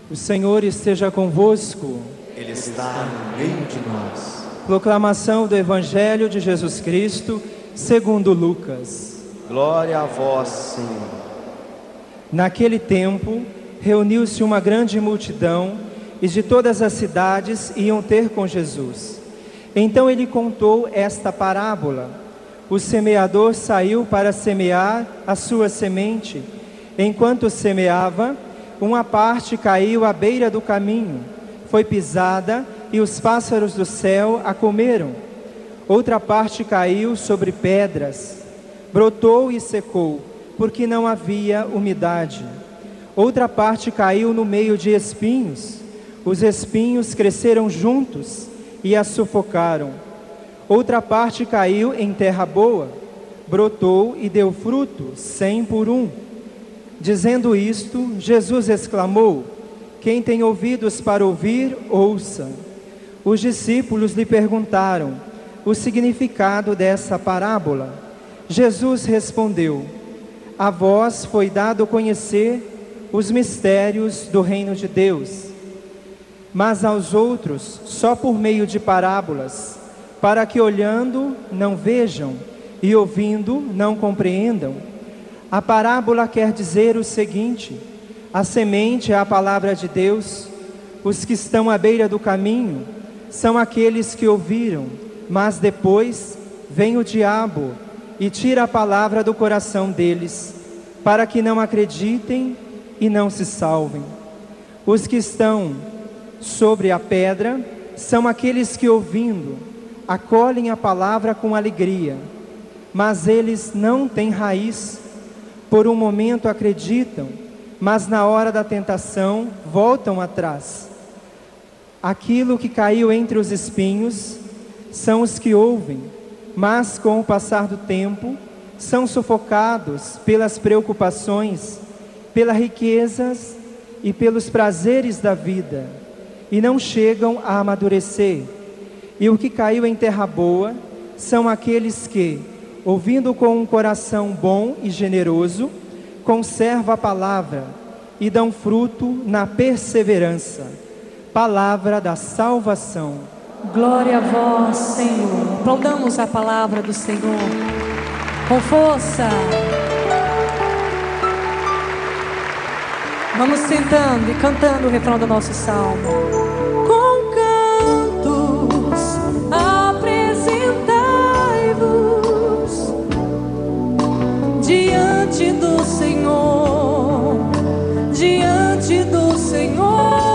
O Senhor esteja convosco. Ele está no meio de nós. Proclamação do Evangelho de Jesus Cristo, segundo Lucas. Glória a vós, Senhor. Naquele tempo, reuniu-se uma grande multidão, e de todas as cidades iam ter com Jesus. Então ele contou esta parábola. O semeador saiu para semear a sua semente. Enquanto semeava, uma parte caiu à beira do caminho, foi pisada e os pássaros do céu a comeram. Outra parte caiu sobre pedras, brotou e secou, porque não havia umidade. Outra parte caiu no meio de espinhos. Os espinhos cresceram juntos e a sufocaram. Outra parte caiu em terra boa, brotou e deu fruto, 100 por 1. Dizendo isto, Jesus exclamou: quem tem ouvidos para ouvir, ouça. Os discípulos lhe perguntaram o significado dessa parábola. Jesus respondeu: a vós foi dado conhecer os mistérios do reino de Deus, mas aos outros só por meio de parábolas, para que olhando não vejam e ouvindo não compreendam. A parábola quer dizer o seguinte: a semente é a palavra de Deus. Os que estão à beira do caminho são aqueles que ouviram, mas depois vem o diabo e tira a palavra do coração deles, para que não acreditem e não se salvem. Os que estão sobre a pedra são aqueles que, ouvindo, acolhem a palavra com alegria, mas eles não têm raiz. Por um momento acreditam, mas na hora da tentação voltam atrás. Aquilo que caiu entre os espinhos são os que ouvem, mas com o passar do tempo são sufocados pelas preocupações, pelas riquezas e pelos prazeres da vida, e não chegam a amadurecer. E o que caiu em terra boa são aqueles que, ouvindo com um coração bom e generoso, conservam a palavra e dão fruto na perseverança. Palavra da salvação. Glória a vós, Senhor. Aplaudamos a palavra do Senhor com força. Vamos sentando e cantando o refrão do nosso salmo. Com cantos apresentai-vos diante do Senhor, diante do Senhor.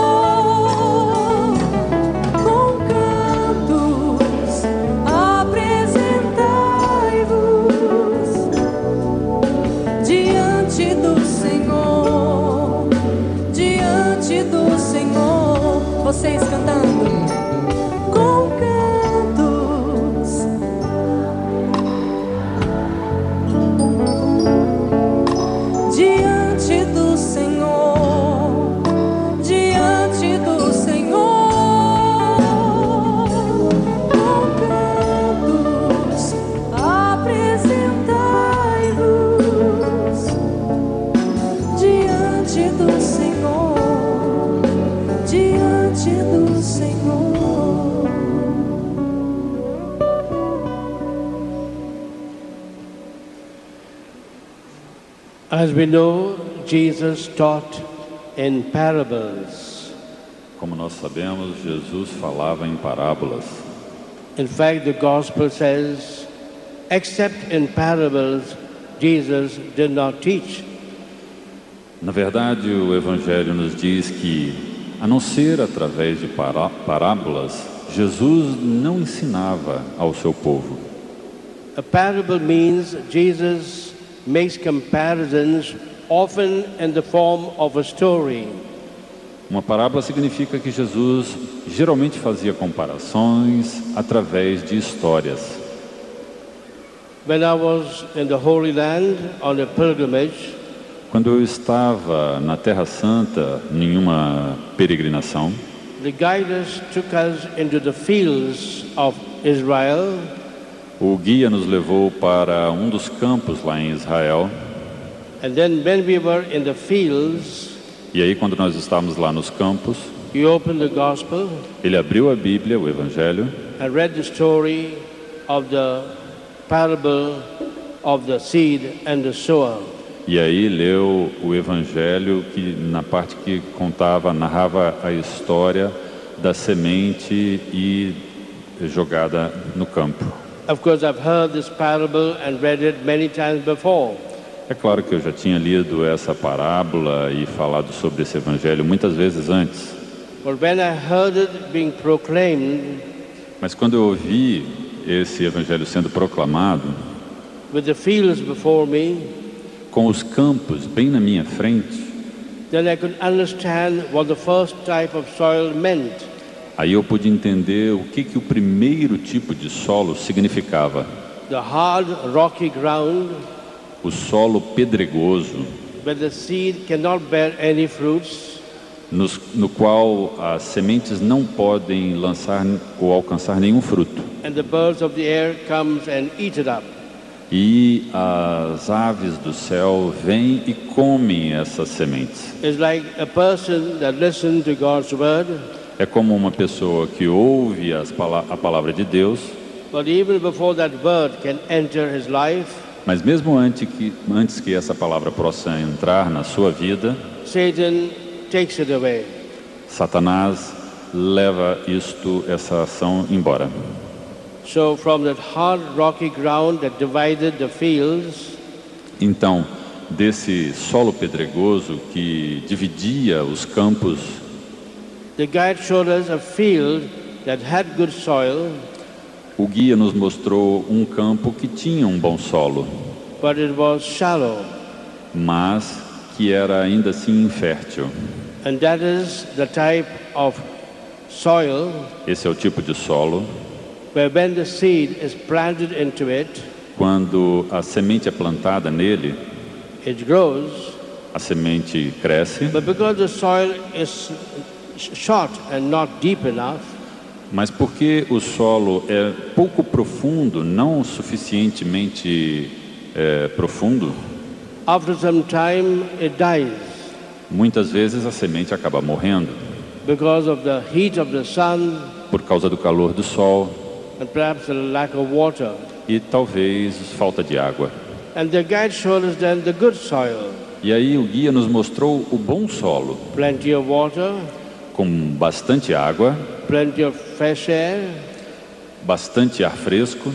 Com cantos apresentai-vos diante do Senhor, diante do Senhor. Vocês cantando. Com cantos diante do Senhor, diante do Senhor. Com cantos apresentai-vos diante do Senhor, diante do Senhor. As we know, Jesus taught in parables. Como nós sabemos, Jesus falava em parábolas. In fact, the gospel says, except in parables, Jesus did not teach. Na verdade, o Evangelho nos diz que, a não ser através de parábolas, Jesus não ensinava ao seu povo. A parable means Jesus makes comparisons, often in the form of a story. Uma parábola significa que Jesus geralmente fazia comparações através de histórias. When I was in the Holy Land on a pilgrimage, Quando eu estava na Terra Santa, em uma peregrinação, the guides took us into the fields of Israel. o guia nos levou para um dos campos lá em Israel. And then when we were in the fields, E aí, quando nós estávamos lá nos campos, he opened the Gospel ele abriu a Bíblia, o Evangelho, and read the story of the parable of the seed and the sower. e aí leu o Evangelho que na parte que narrava a história da semente e jogada no campo. Of course, I've heard this parable and read it many times before. É claro que eu já tinha lido essa parábola e falado sobre esse Evangelho muitas vezes antes, But when I heard it being proclaimed mas quando eu ouvi esse Evangelho sendo proclamado, with the fields before me, com os campos bem na minha frente, then I could understand what the first type of soil meant. aí eu pude entender o que o primeiro tipo de solo significava. The hard, rocky ground O solo pedregoso, where the seed cannot bear any fruits, no qual as sementes não podem lançar ou alcançar nenhum fruto. and the birds of the air comes and eat it up. E as aves do céu vêm e comem essas sementes. It's like a person that listens to God's word, É como uma pessoa que ouve a palavra de Deus, but even before that word can enter his life, mas mesmo antes que essa palavra possa entrar na sua vida, Satan takes it away. Satanás leva essa ação embora. So from that hard, rocky ground that divided the fields, Então, desse solo pedregoso que dividia os campos, the guide showed us a field that had good soil, o guia nos mostrou um campo que tinha um bom solo, but it was shallow. mas que era ainda assim infértil. And that is the type of soil Esse é o tipo de solo where when the seed is planted into it, quando a semente é plantada nele, it grows, a semente cresce, but because the soil is short and not deep enough, mas porque o solo é pouco profundo, não suficientemente profundo, after some time it dies muitas vezes a semente acaba morrendo because of the heat of the sun por causa do calor do sol and perhaps the lack of water. e talvez falta de água. And the guide showed us then the good soil, E aí o guia nos mostrou o bom solo, plenty of water, com bastante água, plenty of fresh air. bastante ar fresco.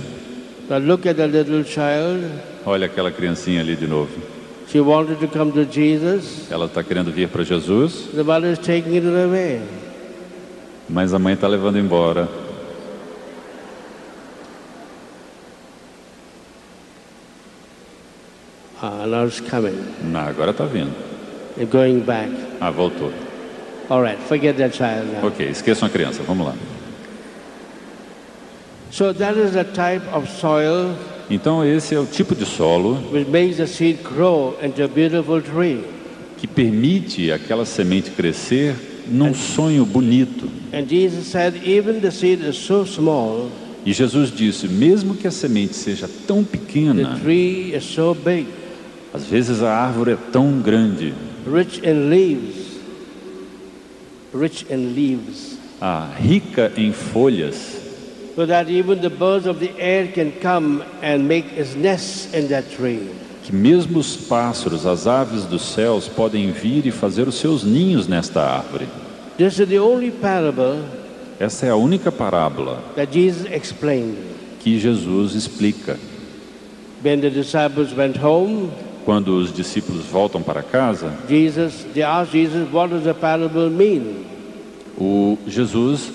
But look at the little child. Olha aquela criancinha ali de novo. She wanted to come to Jesus. Ela está querendo vir para Jesus, The mother is taking it away. mas a mãe está levando embora. Now it's coming. Não, agora está vindo. They're going back. Ah, voltou. All right, forget that child now. Ok, esqueçam a criança, vamos lá. So that is the type of soil Então esse é o tipo de solo which makes the seed grow into a beautiful tree. que permite aquela semente crescer num sonho bonito. And Jesus said, even the seed is so small, E Jesus disse, mesmo que a semente seja tão the pequena, tree is so big, às vezes a árvore é tão grande, rich in leaves, rich in leaves, rica em folhas, so that even the birds of the air can come and make its nests in that tree. que mesmo os pássaros, as aves dos céus podem vir e fazer os seus ninhos nesta árvore. This is the only parable Essa é a única parábola that Jesus explained. que Jesus explica. When the disciples went home, Quando os discípulos voltam para casa, they asked Jesus, what does the parable mean? o Jesus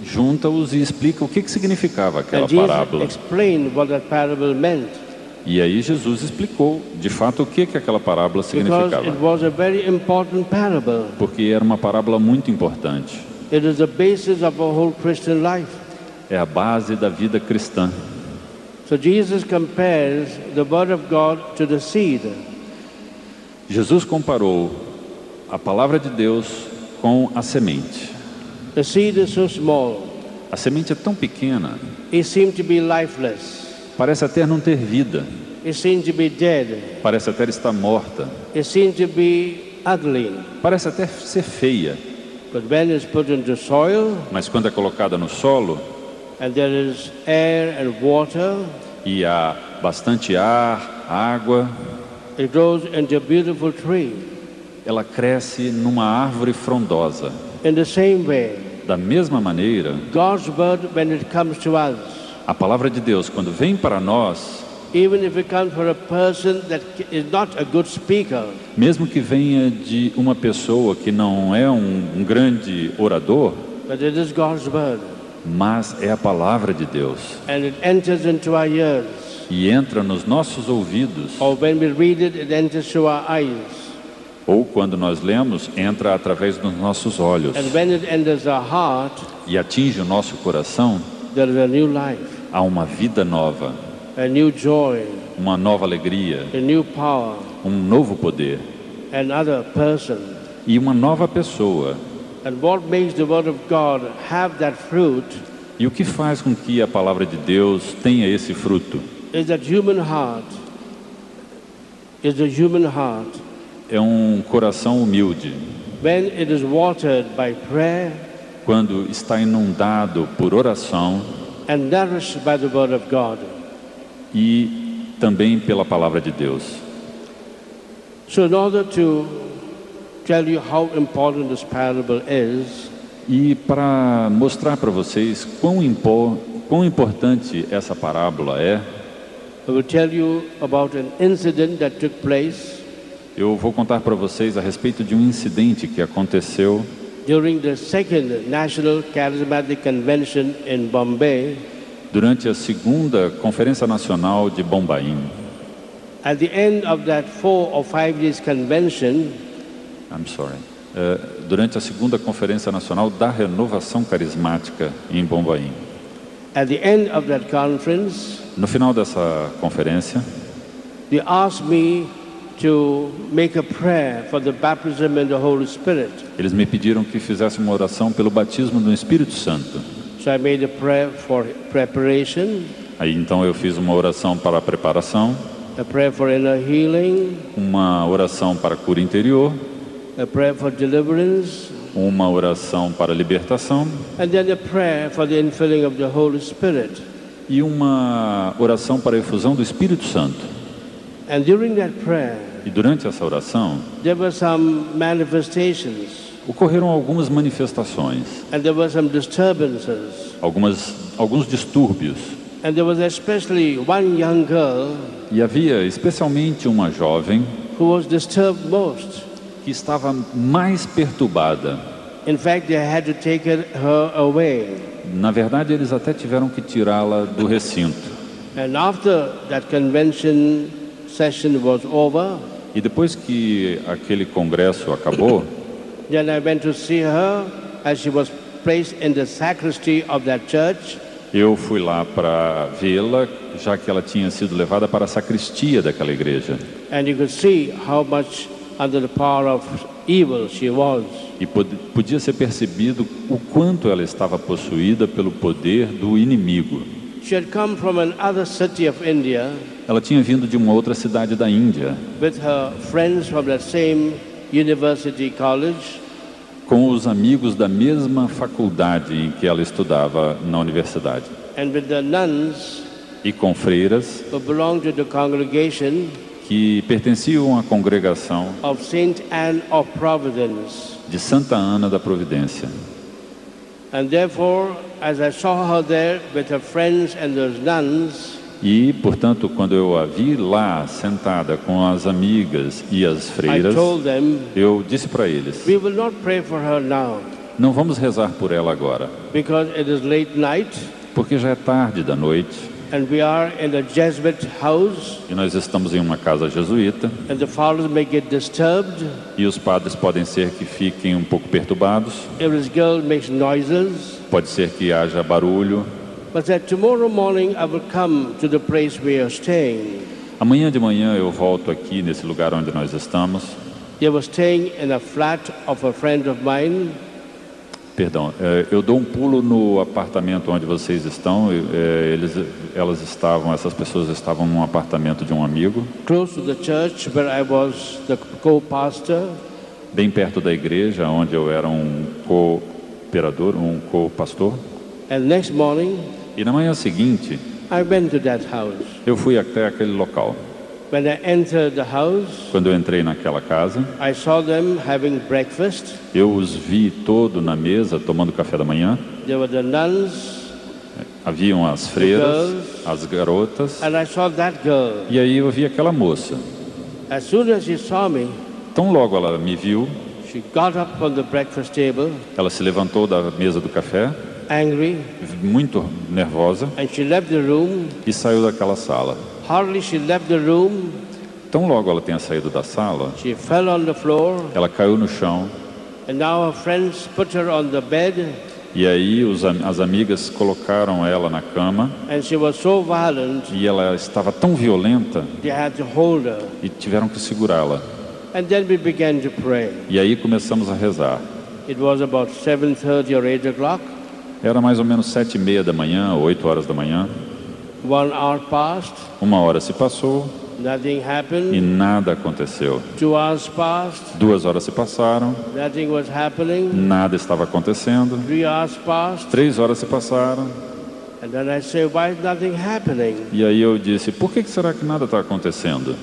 junta-os e explica o que significava aquela And Jesus parábola. explained what that parable meant, E aí Jesus explicou de fato o que aquela parábola because significava. it was a very important parable. Porque era uma parábola muito importante. It is the basis of our whole Christian life. É a base da vida cristã. So Jesus compares the word of God to the seed. Jesus comparou a palavra de Deus com a semente. The seed is so small, A semente é tão pequena, it seems to be lifeless. parece até não ter vida, It seems to be dead. parece até estar morta, It seems to be ugly. Parece até ser feia, But when it's put into soil, mas quando é colocada no solo and there is air and water, e há bastante ar, água, it grows into a beautiful tree. ela cresce numa árvore frondosa. In the same way, Da mesma maneira, God's word, when it comes to us, a palavra de Deus, quando vem para nós, even if it comes from a person that is not a good speaker, mesmo que venha de uma pessoa que não é um grande orador, but it is God's word, mas é a palavra de Deus and it enters into our ears, e entra nos nossos ouvidos, or when we read it, it enters through our eyes, ou quando nós lemos, entra através dos nossos olhos and when it enters our heart, e atinge o nosso coração, there is a new life, há uma vida nova, a new joy, uma nova alegria, a new power, um novo poder another person. e uma nova pessoa. And what makes the word of God have that fruit E o que faz com que a palavra de Deus tenha esse fruto? is that human heart is a human heart. É um coração humilde. When it is watered by prayer Quando está inundado por oração and nourished by the word of God. e também pela palavra de Deus. So in order to tell you how important this parable is, E para mostrar para vocês quão importante essa parábola é, I will tell you about an incident that took place eu vou contar para vocês a respeito de um incidente que aconteceu during the second National Charismatic Convention in Bombay. durante a segunda Conferência Nacional de Bombaim. At the end of that 4 or 5 days convention, Durante a segunda Conferência Nacional da Renovação Carismática em Bombaim. at the end of that conference, No final dessa conferência, they asked me to make a prayer for the baptism in the Holy Spirit. eles me pediram que fizesse uma oração pelo batismo no Espírito Santo. So I made a prayer for preparation, Aí então eu fiz uma oração para a preparação, a prayer for inner healing, uma oração para a cura interior, a prayer for deliverance, uma oração para a libertação and then a prayer for the infilling of the Holy Spirit. e uma oração para a efusão do Espírito Santo. And during that prayer, E durante essa oração, there were some manifestations ocorreram algumas manifestações, and there were some disturbances. alguns distúrbios. And there was especially one young girl E havia especialmente uma jovem who was disturbed most. que estava mais perturbada. In fact, they had to take her away. Na verdade, eles até tiveram que tirá-la do recinto. And after that convention session was over, E depois que aquele congresso acabou, then I went to see her as she was placed in the sacristy of that church. eu fui lá para vê-la, já que ela tinha sido levada para a sacristia daquela igreja. And you could see how much under the power of evil she was. E podia ser percebido o quanto ela estava possuída pelo poder do inimigo. She had come from another city of India Ela tinha vindo de uma outra cidade da Índia, with her friends from that same university college. com os amigos da mesma faculdade em que ela estudava na universidade. And with the nuns E com freiras who belonged to the congregation que pertenciam à congregação of Saint Anne of Providence. de Santa Ana da Providência. And therefore, as I saw her there with her friends and those nuns, E, portanto, quando eu a vi lá sentada com as amigas e as I freiras, told them, eu disse para eles: we will not pray for her now, não vamos rezar por ela agora, because it is late night, porque já é tarde da noite and we are in a Jesuit house, e nós estamos em uma casa jesuíta and the fathers may get disturbed, e os padres podem ser que fiquem um pouco perturbados, if this girl makes noises, pode ser que haja barulho. but that tomorrow morning I will come to the place we are staying. Amanhã de manhã eu volto aqui nesse lugar onde nós estamos. They were staying in a flat of a friend of mine. Perdão, eu dou um pulo no apartamento onde vocês estão. Essas pessoas estavam num apartamento de um amigo, Close to the church where I was the co-pastor. bem perto da igreja, onde eu era um cooperador, um co-pastor. And next morning, E na manhã seguinte, I went to that house. eu fui até aquele local. When I entered the house, Quando eu entrei naquela casa, I saw them having breakfast. eu os vi todo na mesa, tomando café da manhã. There were the nuns, Haviam as freiras, as garotas, and I saw that girl. e aí eu vi aquela moça. As soon as she saw me, Tão logo ela me viu, she got up from the breakfast table, ela se levantou da mesa do café, angry, muito nervosa, and she left the room. e saiu daquela sala. Hardly she left the room, Tão logo ela tenha saído da sala, she fell on the floor, ela caiu no chão, and now her friends put her on the bed, e aí as amigas colocaram ela na cama, and she was so violent, e ela estava tão violenta, they had to hold her. e tiveram que segurá-la. And then we began to pray. E aí começamos a rezar. It was about 7:30 or 8 o'clock. Era mais ou menos 7:30 da manhã, 8 horas da manhã. 1 hour passed, 1 hora se passou nothing e happened. nada aconteceu. 2 hours passed, 2 horas se passaram, nothing was happening. nada estava acontecendo. 3 hours passed, 3 horas se passaram, and then I say, why is nothing happening? e aí eu disse, por que será que nada está acontecendo?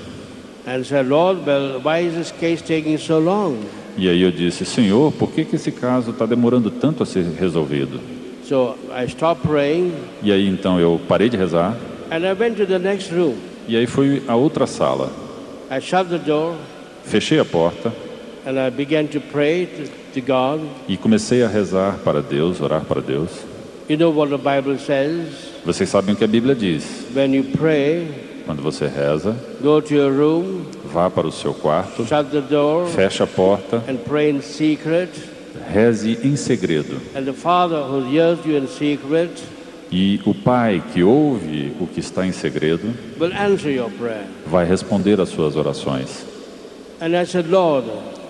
And said, Lord, well, why is this case taking so long? E aí eu disse, Senhor, por que esse caso está demorando tanto a ser resolvido? So I stopped praying, E aí então eu parei de rezar, and I went to the next room. e aí fui à outra sala. I shut the door, Fechei a porta and I began to pray to God. e comecei a rezar para Deus, orar para Deus. You know what the Bible says? Vocês sabem o que a Bíblia diz. When you pray, Quando você reza, go to your room, vá para o seu quarto, shut the door, feche a porta, and pray in secret. reze em segredo. And the Father who hears you in secret E o Pai que ouve o que está em segredo will answer your prayer. vai responder às suas orações. And I said, Lord,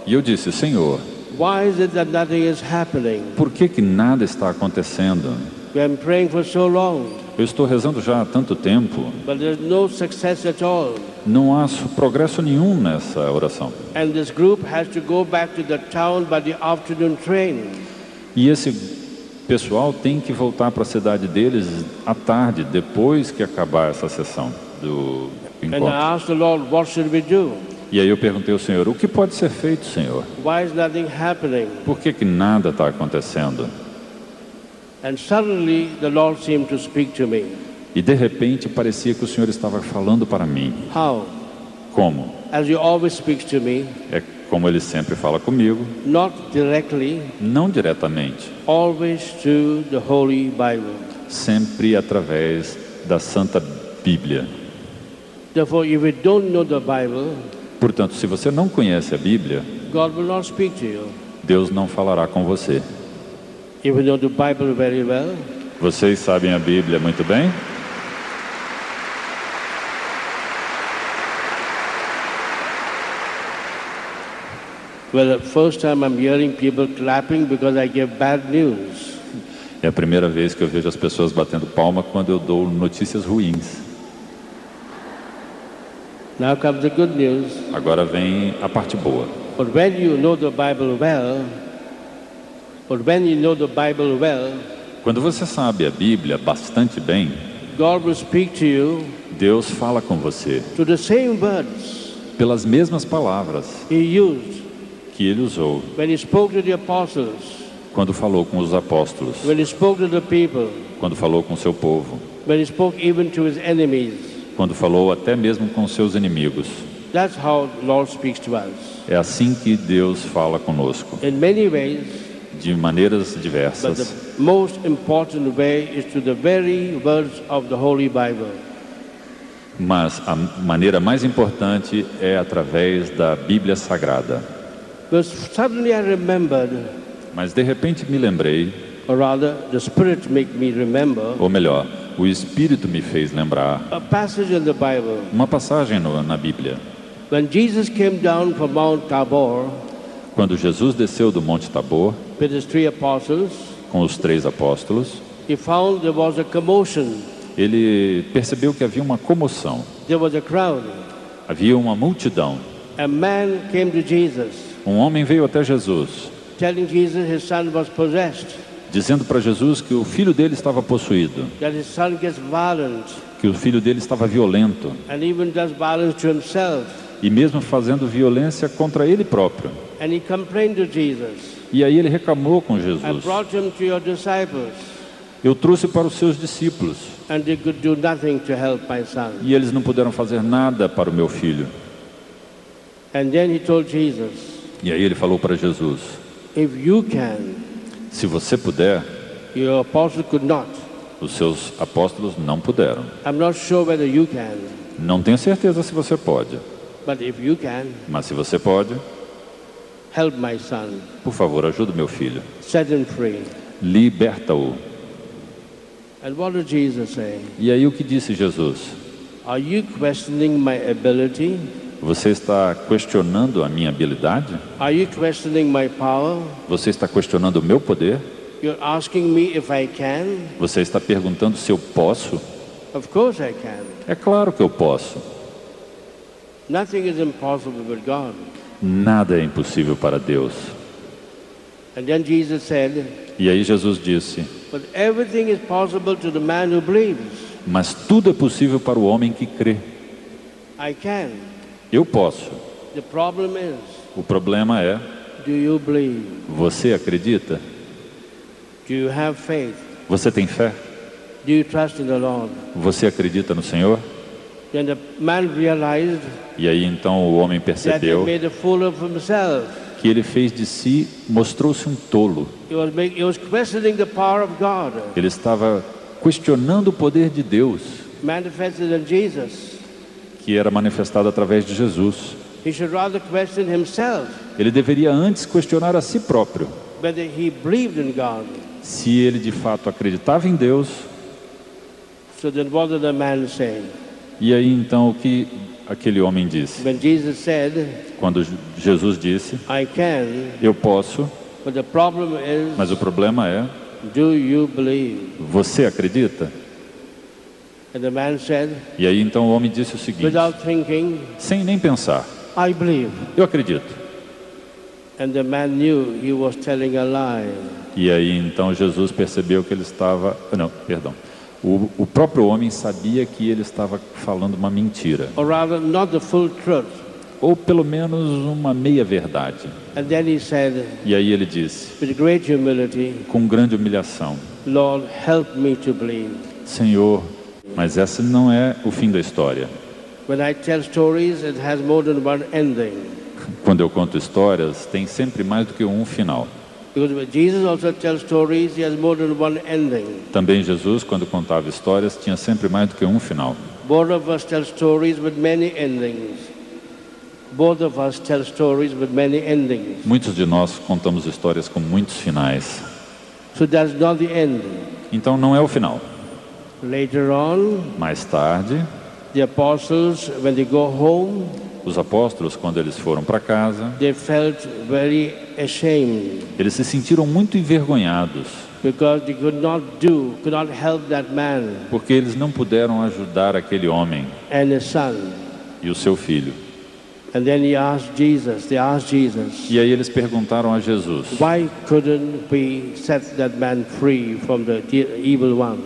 E eu disse, Senhor, why is it that nothing is happening? por que nada está acontecendo? We have been praying for so long, Eu estou rezando já há tanto tempo, but there's no success at all. não há progresso nenhum nessa oração. And this group has to go back to the town by the afternoon train. E esse pessoal tem que voltar para a cidade deles à tarde, depois que acabar essa sessão do And I encontro. asked the Lord, what should we do? E aí eu perguntei ao Senhor, o que pode ser feito, Senhor? Why is nothing happening? Por que nada está acontecendo? And suddenly the Lord seemed to speak to me. E de repente parecia que o Senhor estava falando para mim. How? Como? As He always speaks to me, É como Ele sempre fala comigo, not directly, não diretamente, always through the Holy Bible. sempre através da Santa Bíblia. Therefore, if you don't know the Bible, Portanto, se você não conhece a Bíblia, God will not speak to you. Deus não falará com você. If you know the Bible very well, Vocês sabem a Bíblia muito bem? well, the first time I'm hearing people clapping because I give bad news. É a primeira vez que eu vejo as pessoas batendo palma quando eu dou notícias ruins. Now comes the good news. Agora vem a parte boa. But when you know the Bible well, Quando você sabe a Bíblia bastante bem, God will speak to you Deus fala com você to the same words pelas mesmas palavras He used que Ele usou when He spoke to the apostles, quando falou com os apóstolos, when He spoke to the people, quando falou com o seu povo, when He spoke even to His enemies. quando falou até mesmo com os seus inimigos. That's how the Lord speaks to us. É assim que Deus fala conosco, In many ways, de maneiras but diversas. the most important way is to the very words of the Holy Bible. Mas a maneira mais importante é através da Bíblia Sagrada. But suddenly I remembered, Mas de repente me lembrei, or rather the Spirit made me remember, ou melhor, o Espírito me fez lembrar a passage in the Bible. uma passagem na Bíblia. When Jesus came down from Mount Tabor Quando Jesus desceu do Monte Tabor with his 3 apostles, com os 3 apóstolos, he found there was a commotion. ele percebeu que havia uma comoção, There was a crowd. havia uma multidão. A man came to Jesus Um homem veio até Jesus, telling Jesus his son was possessed, dizendo para Jesus que o filho dele estava possuído, that his son gets violent que o filho dele estava violento and even does violence to himself. e mesmo fazendo violência contra ele próprio. And he complained to Jesus, E aí ele reclamou com I Jesus. brought him to your disciples, Eu trouxe para os seus discípulos and they could do nothing to help my son. e eles não puderam fazer nada para o meu filho. And then he told Jesus, E aí ele falou para Jesus, if you can, se você puder, your apostle could not. os seus apóstolos não puderam. I'm not sure whether you can, Não tenho certeza se você pode, but if you can, mas se você pode, help my son, por favor, ajude meu filho. set him free. Liberta-o. And what did Jesus say? E aí o que disse Jesus? Are you questioning my ability? Você está questionando a minha habilidade? Are you questioning my power? Você está questionando o meu poder? You're asking me if I can? Você está perguntando se eu posso? Of course I can. É claro que eu posso. Nothing is impossible with God. Nada é impossível para Deus. And then Jesus said, E aí Jesus disse, but everything is possible to the man who believes. mas tudo é possível para o homem que crê. I can. Eu posso. The problem is, O problema é, do you believe? você acredita? Do you have faith? Você tem fé? Do you trust in the Lord? Você acredita no Senhor? Then the man realized E aí então o homem that he percebeu made a fool of himself. que ele fez de si, mostrou-se um tolo. He was questioning the power of God Ele estava questionando o poder de Deus, manifested in Jesus. que era manifestado através de Jesus. He should rather question himself, Ele deveria antes questionar a si próprio, whether he believed in God. se ele de fato acreditava em Deus. So then what did the man say? E aí então o que aquele homem disse? When Jesus said, Quando Jesus disse, I can, eu posso, but the problem is, mas o problema é, do you believe? você acredita? And the man said, E aí então o homem disse o seguinte, without thinking, sem nem pensar, I believe. eu acredito. And the man knew he was telling a lie. E aí então Jesus percebeu que ele estava, não, perdão, o próprio homem sabia que ele estava falando uma mentira, Or rather, not the full truth. ou pelo menos uma meia verdade. And then he said, E aí ele disse, with great humility, com grande humilhação, Lord, help me to believe. Senhor, mas esse não é o fim da história. When I tell stories, it has more than one ending. Quando eu conto histórias, tem sempre mais do que um final. Because when Jesus also tells stories, he has more than one ending. Também Jesus, quando contava histórias, tinha sempre mais do que um final. Both of us tell stories with many endings. Both of us tell stories with many endings. Muitos de nós contamos histórias com muitos finais. So that's not the end. Então não é o final. Later on, Mais tarde, the apostles, when they go home, os apóstolos, quando eles foram para casa, they felt very ashamed eles se sentiram muito envergonhados, because they could not help that man porque eles não puderam ajudar aquele homem and his son. e o seu filho. And then they asked Jesus, E aí eles perguntaram a Jesus, why couldn't we set that man free from the evil one?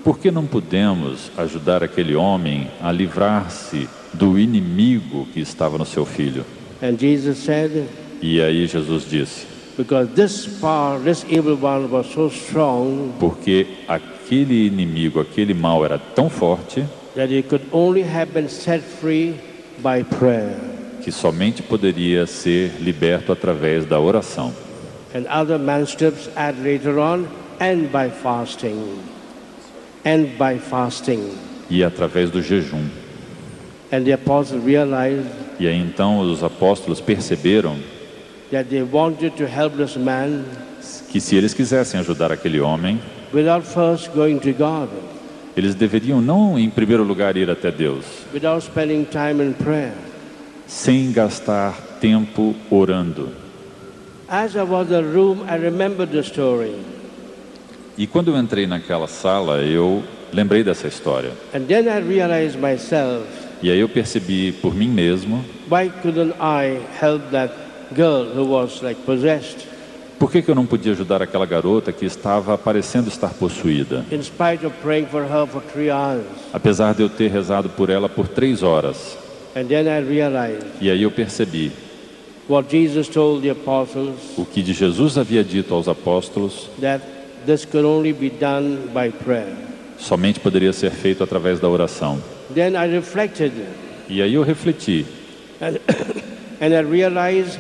por que não podemos ajudar aquele homem a livrar-se do inimigo que estava no seu filho? And Jesus said, E aí Jesus disse, because this evil one was so strong porque aquele inimigo, aquele mal era tão forte that he could only have been set free by prayer. que somente poderia ser liberto através da oração. And other manuscripts add later on, and by fasting. And by fasting. E através do jejum. And the apostles realized E aí então os apóstolos perceberam that they wanted to help this man que se eles quisessem ajudar aquele homem, without first going to God, eles deveriam não em primeiro lugar ir até Deus, without spending time in prayer. sem gastar tempo orando. As I was in the room, I remembered the story. E quando eu entrei naquela sala, eu lembrei dessa história. And then I realized myself, E aí eu percebi por mim mesmo, why couldn't I help that girl who was like possessed. Por que eu não podia ajudar aquela garota que estava parecendo estar possuída? In spite of praying for her for 3 hours. Apesar de eu ter rezado por ela por 3 horas. And then I realized E aí eu percebi what Jesus told the apostles, o que de Jesus havia dito aos apóstolos, that this could only be done by prayer. somente poderia ser feito através da oração. Then I reflected E aí eu refleti and I realized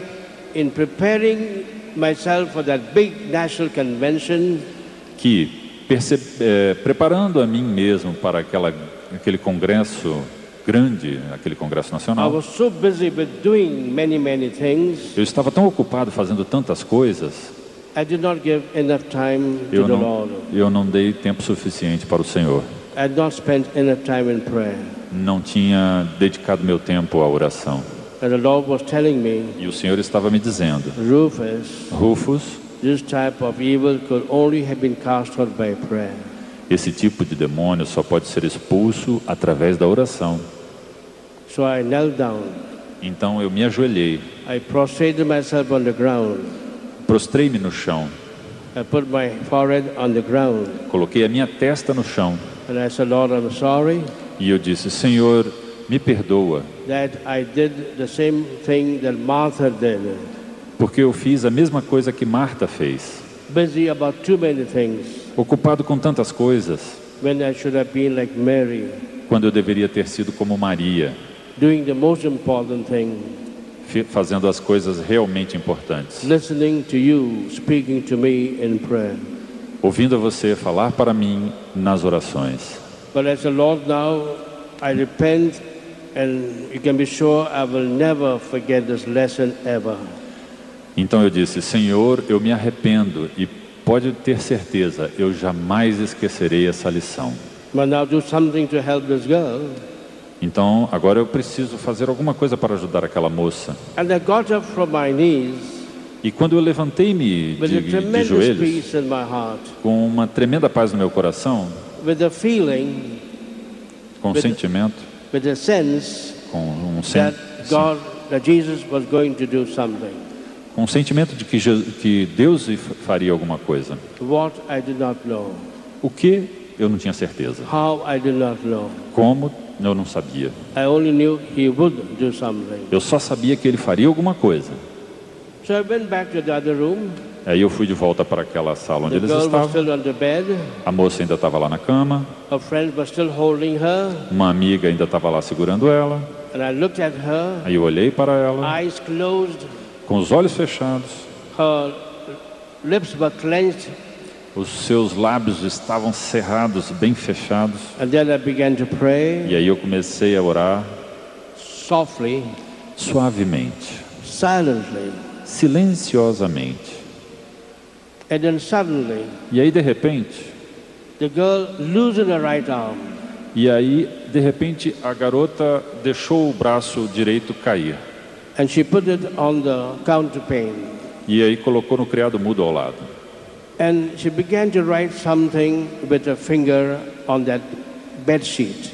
in preparing myself for that big national convention, que, preparando a mim mesmo para aquele congresso grande, aquele congresso I nacional, was so busy with doing many things, eu estava tão ocupado fazendo tantas coisas, I did not give enough time to eu the Lord. não dei tempo suficiente para o Senhor. I had not spent enough time in prayer. Não tinha dedicado meu tempo à oração. And the Lord was telling me, E o Senhor estava me dizendo, Rufus, this type of evil could only have been cast out by prayer. esse tipo de demônio só pode ser expulso através da oração. So I knelt down. Então eu me ajoelhei, I prostrated myself on the ground. prostrei-me no chão, I put my forehead on the ground. coloquei a minha testa no chão And I said, Lord, I'm sorry e eu disse, Senhor, me perdoa, that I did the same thing that Martha did. porque eu fiz a mesma coisa que Marta fez, Busy about too many things, ocupado com tantas coisas, when I should have been like Mary, quando eu deveria ter sido como Maria, doing the most important thing, fazendo as coisas realmente importantes, listening to you, speaking to me in prayer. ouvindo a você falar para mim nas orações. But as the Lord now, I repent, and you can be sure I will never forget this lesson ever. Então eu disse, Senhor, eu me arrependo e pode ter certeza, eu jamais esquecerei essa lição. But now do something to help this girl. Então agora eu preciso fazer alguma coisa para ajudar aquela moça. And I got up from my knees E quando eu levantei-me with a de tremendous joelhos, peace in my heart, com uma tremenda paz no meu coração, with a feeling, com um sentimento, with a sense that Jesus was going to do something. Com um sentimento de que Deus faria alguma coisa. What I did not know. O que eu não tinha certeza. How I did not know. Como eu não sabia. I only knew he would do something. Eu só sabia que ele faria alguma coisa. So I went back to the other room. Aí eu fui de volta para aquela sala onde The eles girl was estavam. still on the bed. A moça ainda estava lá na cama. Her friends were still holding her. Uma amiga ainda estava lá segurando ela. And I looked at her. Aí eu olhei para ela, Eyes closed. com os olhos fechados. Her lips were clenched. Os seus lábios estavam cerrados, bem fechados. And then I began to pray. E aí eu comecei a orar softly, suavemente, silently, silenciosamente. And then suddenly, e aí de repente, the girl loosened her right arm. E aí de repente a garota deixou o braço direito cair. And she put it on the counterpane. E aí colocou no criado mudo ao lado. And she began to write something with her finger on that bed sheet.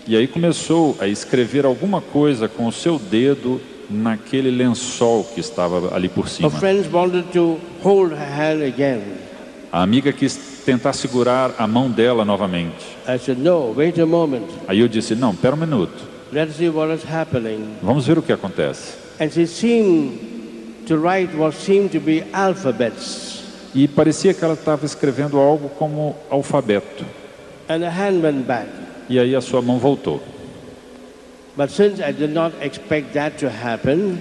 E aí começou a escrever alguma coisa com o seu dedo naquele lençol que estava ali por cima. Her friends wanted to hold her hand again. A amiga quis tentar segurar a mão dela novamente. I said, "No, wait a moment. Aí eu disse, não, espera um minuto. Let's see what is happening." Vamos ver o que acontece. And she seemed to write what seemed to be alphabets. E parecia que ela estava escrevendo algo como alfabeto. And the hand went back. E aí a sua mão voltou. But since I did not expect that to happen,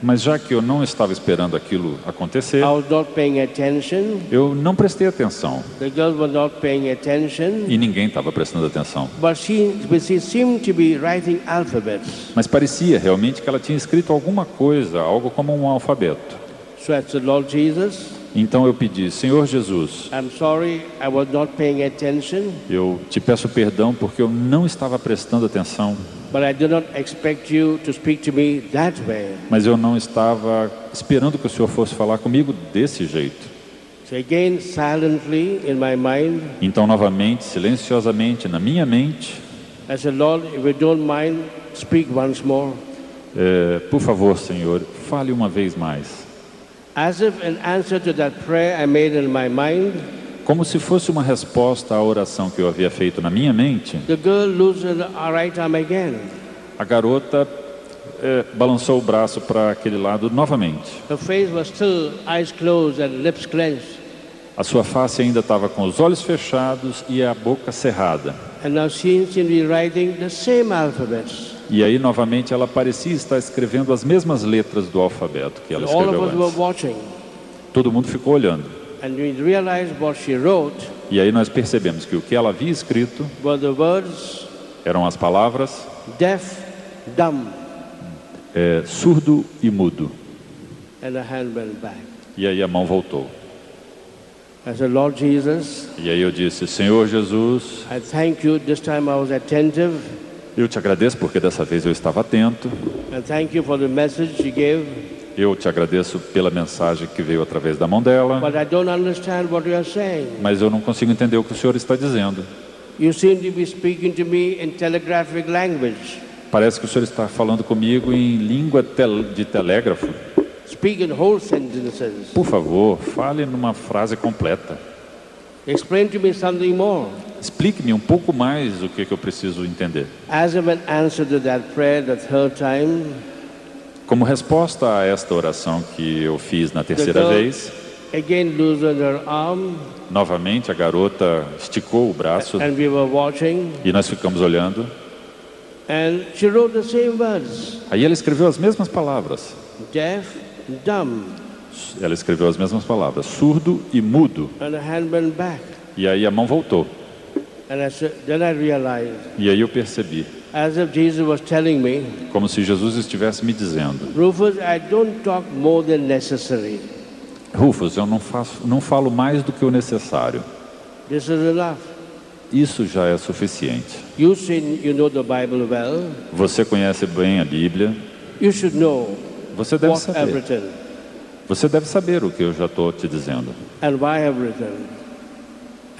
mas já que eu não estava esperando aquilo acontecer, I was not paying attention. Eu não prestei atenção. The girls were not paying attention. E ninguém estava prestando atenção. But she seemed to be writing alphabets. Mas parecia realmente que ela tinha escrito alguma coisa, algo como um alfabeto. So I said, Lord Jesus, então eu pedi, Senhor Jesus, I'm sorry, I was not paying attention. Eu te peço perdão porque eu não estava prestando atenção. But I did not expect you to speak to me that way. Mas eu não estava esperando que o Senhor fosse falar comigo desse jeito. So again, silently in my mind, então novamente, silenciosamente na minha mente, I said, Lord, if you don't mind, speak once more. Por favor, Senhor, fale uma vez mais. As if in answer to that prayer I made in my mind, Como se fosse uma resposta à oração que eu havia feito na minha mente, the girl loosened her right arm again. a garota balançou o braço para aquele lado novamente. Her face was still eyes closed and lips clenched. A sua face ainda estava com os olhos fechados e a boca cerrada. And now she seemed to be writing the same alphabets. E aí novamente ela parecia estar escrevendo as mesmas letras do alfabeto que ela All of escreveu us were antes. watching. Todo mundo ficou olhando. And we realized what she wrote E aí nós percebemos que o que ela havia escrito were the words eram as palavras deaf, dumb, surdo e mudo. and her hand went back. E aí a mão voltou. I said, Lord Jesus, E aí eu disse, Senhor Jesus, I thank you. This time I was attentive. eu te agradeço porque dessa vez eu estava atento. And thank you for the message she gave. Eu te agradeço pela mensagem que veio através da mão dela. But I don't understand what you are saying. Mas eu não consigo entender o que o Senhor está dizendo. You seem to be speaking to me in telegraphic language. Parece que o Senhor está falando comigo em língua de telégrafo. Speak in whole sentences. Por favor, fale numa frase completa. Explain to me something more. Explique-me um pouco mais o que eu preciso entender. As of an answer to that prayer the third time, Como resposta a esta oração que eu fiz na terceira vez, again loosened her arm, novamente a garota esticou o braço and we were watching, e nós ficamos olhando. and she wrote the same words, Aí ela escreveu as mesmas palavras. deaf, dumb, Ela escreveu as mesmas palavras, surdo e mudo. and her hand went back. E aí a mão voltou. And then I realized, E aí eu percebi, as if Jesus was telling me, como se Jesus estivesse me dizendo, Rufus, I don't talk more than necessary. Rufus, eu não falo mais do que o necessário. This is enough. Isso já é suficiente. You know the Bible well. Você conhece bem a Bíblia. You should know Você deve what I've saber. written Você deve saber o que eu já estou te dizendo. and why I've written.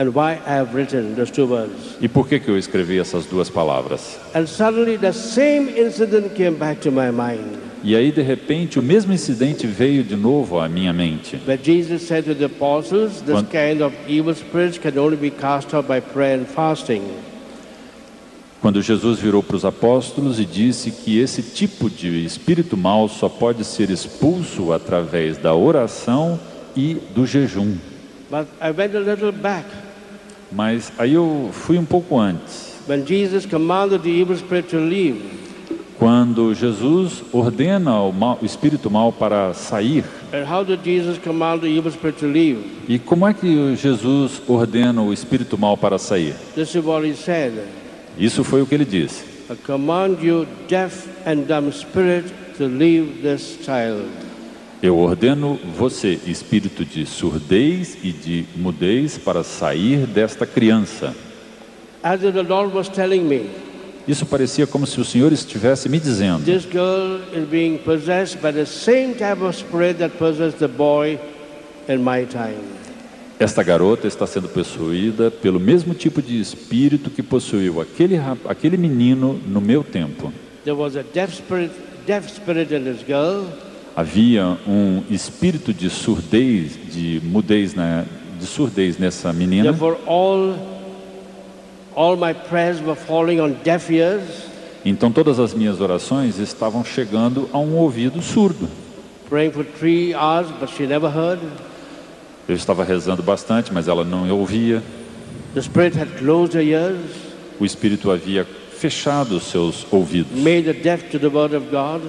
And why I have written those two words. E por que eu escrevi essas duas palavras? And suddenly the same incident came back to my mind. E aí, de repente, o mesmo incidente veio de novo à minha mente. But Jesus said to the apostles, this Quando- kind of evil spirits can only be cast out by prayer and fasting. Quando Jesus virou para os apóstolos e disse que esse tipo de espírito mau só pode ser expulso através da oração e do jejum. But I went a little back. Mas aí eu fui um pouco antes. When Jesus commanded the evil spirit to leave, Quando Jesus ordena o espírito mau para sair. and how did Jesus command the evil spirit to leave? E como é que Jesus ordena o espírito mau para sair? This is what he said. Isso foi o que ele disse. I command you, deaf and dumb spirit, to leave this child. Eu ordeno você, espírito de surdez e de mudez, para sair desta criança. As if the Lord was telling me, Isso parecia como se o Senhor estivesse me dizendo: this girl is being possessed by the same type of spirit that possessed the boy in my time. esta garota está sendo possuída pelo mesmo tipo de espírito que possuiu aquele menino no meu tempo. There was a deaf spirit in this girl, Havia um espírito de surdez, de mudez, de surdez nessa menina. therefore all my prayers were falling on deaf ears. Então todas as minhas orações estavam chegando a um ouvido surdo. Praying for 3 hours, but she never heard. Eu estava rezando bastante, mas ela não ouvia. The spirit had closed her ears, O espírito havia fechado os seus ouvidos, made her deaf to the word of God,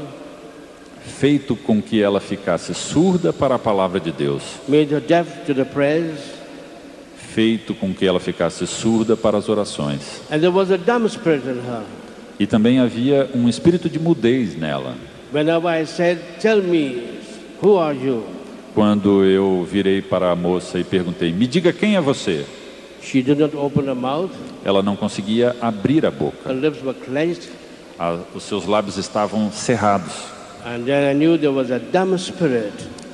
feito com que ela ficasse surda para a palavra de Deus, made her deaf to the prayers, feito com que ela ficasse surda para as orações. and there was a dumb spirit in her. E também havia um espírito de mudez nela. Whenever I said, tell me, who are you? Quando eu virei para a moça e perguntei, me diga quem é você? She did not open her mouth, Ela não conseguia abrir a her boca. lips were clenched, Os seus lábios estavam cerrados. and then I knew there was a dumb spirit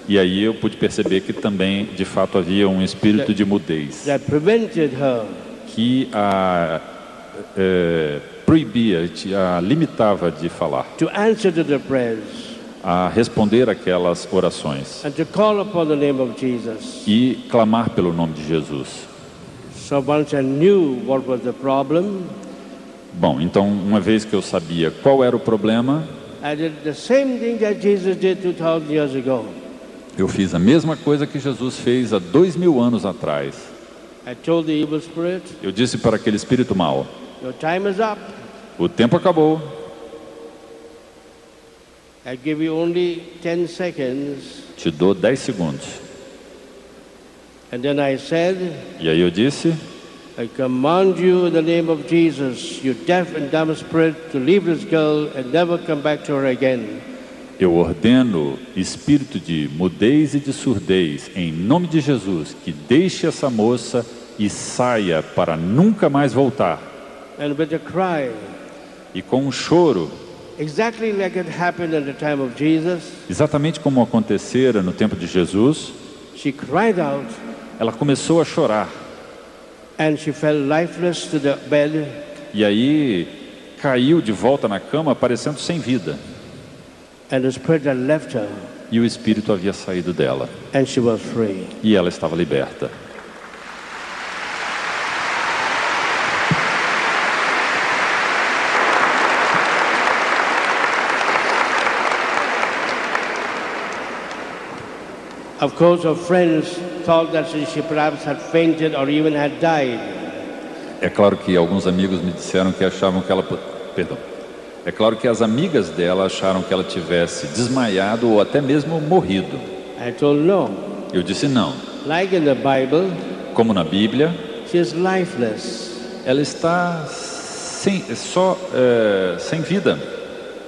E aí eu pude perceber que também, de fato, havia um espírito de mudez that prevented her que a proibia, a limitava de falar, to answer to the prayers. a responder aquelas orações and to call upon the name of Jesus. e clamar pelo nome de Jesus. So once I knew what was the problem, Bom, então uma vez que eu sabia qual era o problema, I did the same thing that Jesus did 2,000 years ago. eu fiz a mesma coisa que Jesus fez há 2000 anos atrás. I told the evil spirit, Eu disse para aquele espírito mau: your time is up. o tempo acabou, I give you only 10 seconds. te dou 10 segundos. And then I said, E aí eu disse: I command you in the name of Jesus, you deaf and dumb spirit, to leave this girl and never come back to her again. eu ordeno, espírito de mudez e de surdez, em nome de Jesus, que deixe essa moça e saia para nunca mais voltar. And with a cry, E com um choro, exactly like it happened at the time of Jesus, exatamente como acontecera no tempo de Jesus, she cried out ela começou a chorar. and she fell lifeless to the bed. E aí caiu de volta na cama, parecendo sem vida. And the spirit had left her E o espírito havia saído dela. and she was free. E ela estava liberta. Of course, her friends thought that she perhaps had fainted or even had died. É claro que alguns amigos me disseram que achavam que ela... Perdão. É claro que as amigas dela acharam que ela tivesse desmaiado ou até mesmo morrido. I told no. Eu disse não. Like in the Bible, Como na Bíblia, she is lifeless. ela está sem vida.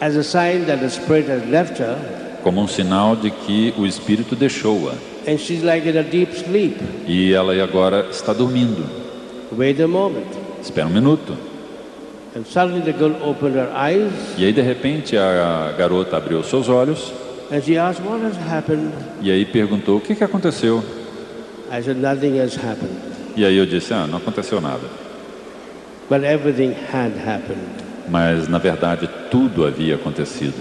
As a sign that the spirit has left her, Como um sinal de que o espírito deixou-a. and she's like in a deep sleep. E ela agora está dormindo. Wait a moment. Espera um minuto. And suddenly the girl opened her eyes E aí de repente a garota abriu seus olhos and she asked, what has happened? e aí perguntou: o que aconteceu? I said, nothing has happened. E aí eu disse: não aconteceu nada. But everything had happened. Mas na verdade tudo havia acontecido.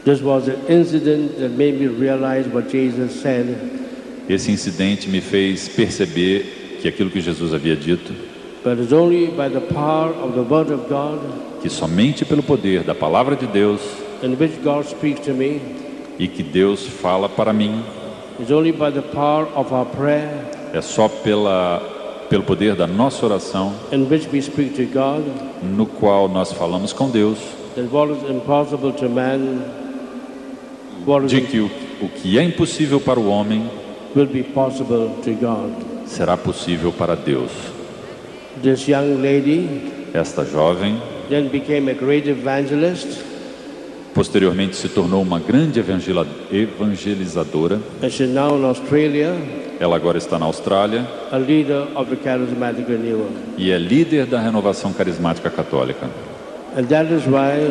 This was an incident that made me realize what Jesus said. Esse incidente me fez perceber que aquilo que Jesus havia dito, But it's only by the power of the Word of God que somente pelo poder da palavra de Deus, in which God speaks to me, e que Deus fala para mim, it's only by the power of our prayer é só pelo poder da nossa oração, in which we speak to God, no qual nós falamos com Deus, that what is impossible to man, what is de que o que é impossível para o homem will be possible to God. será possível para Deus. This young lady Esta jovem then became a great evangelist, posteriormente se tornou uma grande evangelizadora. and she's now in Australia, Ela agora está na Austrália a leader of the charismatic renewal. e é líder da renovação carismática católica. And that is why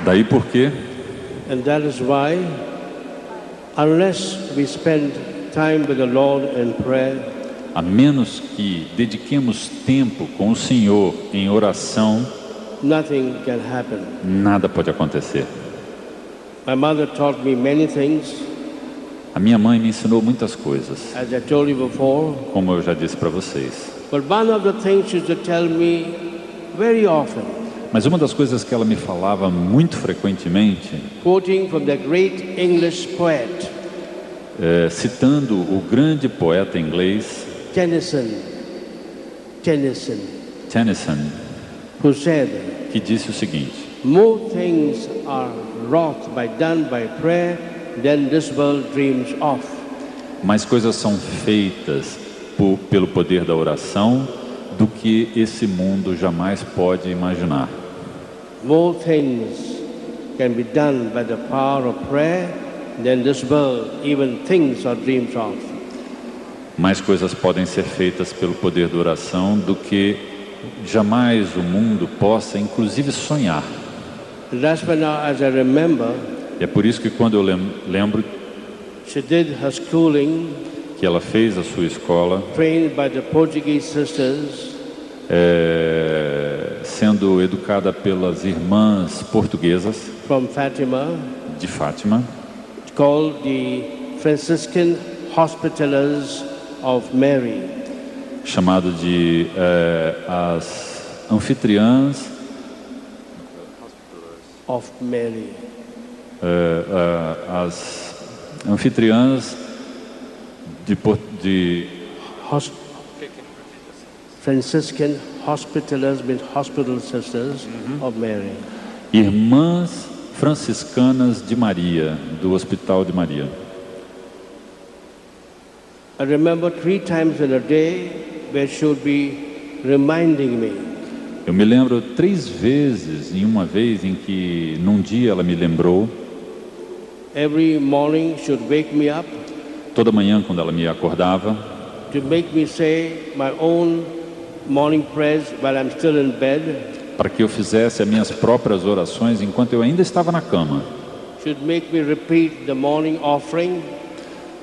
Daí porque, And that is why, unless we spend time with the Lord in prayer, a menos que dediquemos tempo com o Senhor em oração, nothing can happen. nada pode acontecer. My mother taught me many things, A minha mãe me ensinou muitas coisas, as I told you before, como eu já disse para vocês. but one of the things she used to tell me very often, Mas uma das coisas que ela me falava muito frequentemente, quoting from the great English poet, citando o grande poeta inglês Tennyson, Tennyson, who said, que disse o seguinte: more things are wrought done by prayer than this world dreams of. mais coisas são feitas pelo poder da oração do que esse mundo jamais pode imaginar. More things can be done by the power of prayer than this world even thinks or dreams of. Mais coisas podem ser feitas pelo poder da oração do que jamais o mundo possa, inclusive, sonhar. And that's when now, as I remember, É por isso que quando eu lembro she did her schooling que ela fez a sua escola, trained by the Portuguese sisters, sendo educada pelas irmãs portuguesas from Fatima, de Fátima, called the Franciscan Hospitallers of Mary. chamado de as anfitriãs Of Mary. as anfitriãs de Franciscan Hospitallers means hospital sisters of Mary. irmãs franciscanas de Maria, do Hospital de Maria. I remember 3 times in a day where she would be reminding me. Eu me lembro 3 vezes, em uma vez em que num dia ela me lembrou, Every morning she would wake me up toda manhã quando ela me acordava, to make me say my own morning prayers while I'm still in bed. para que eu fizesse as minhas próprias orações enquanto eu ainda estava na cama. She would make me repeat the morning offering.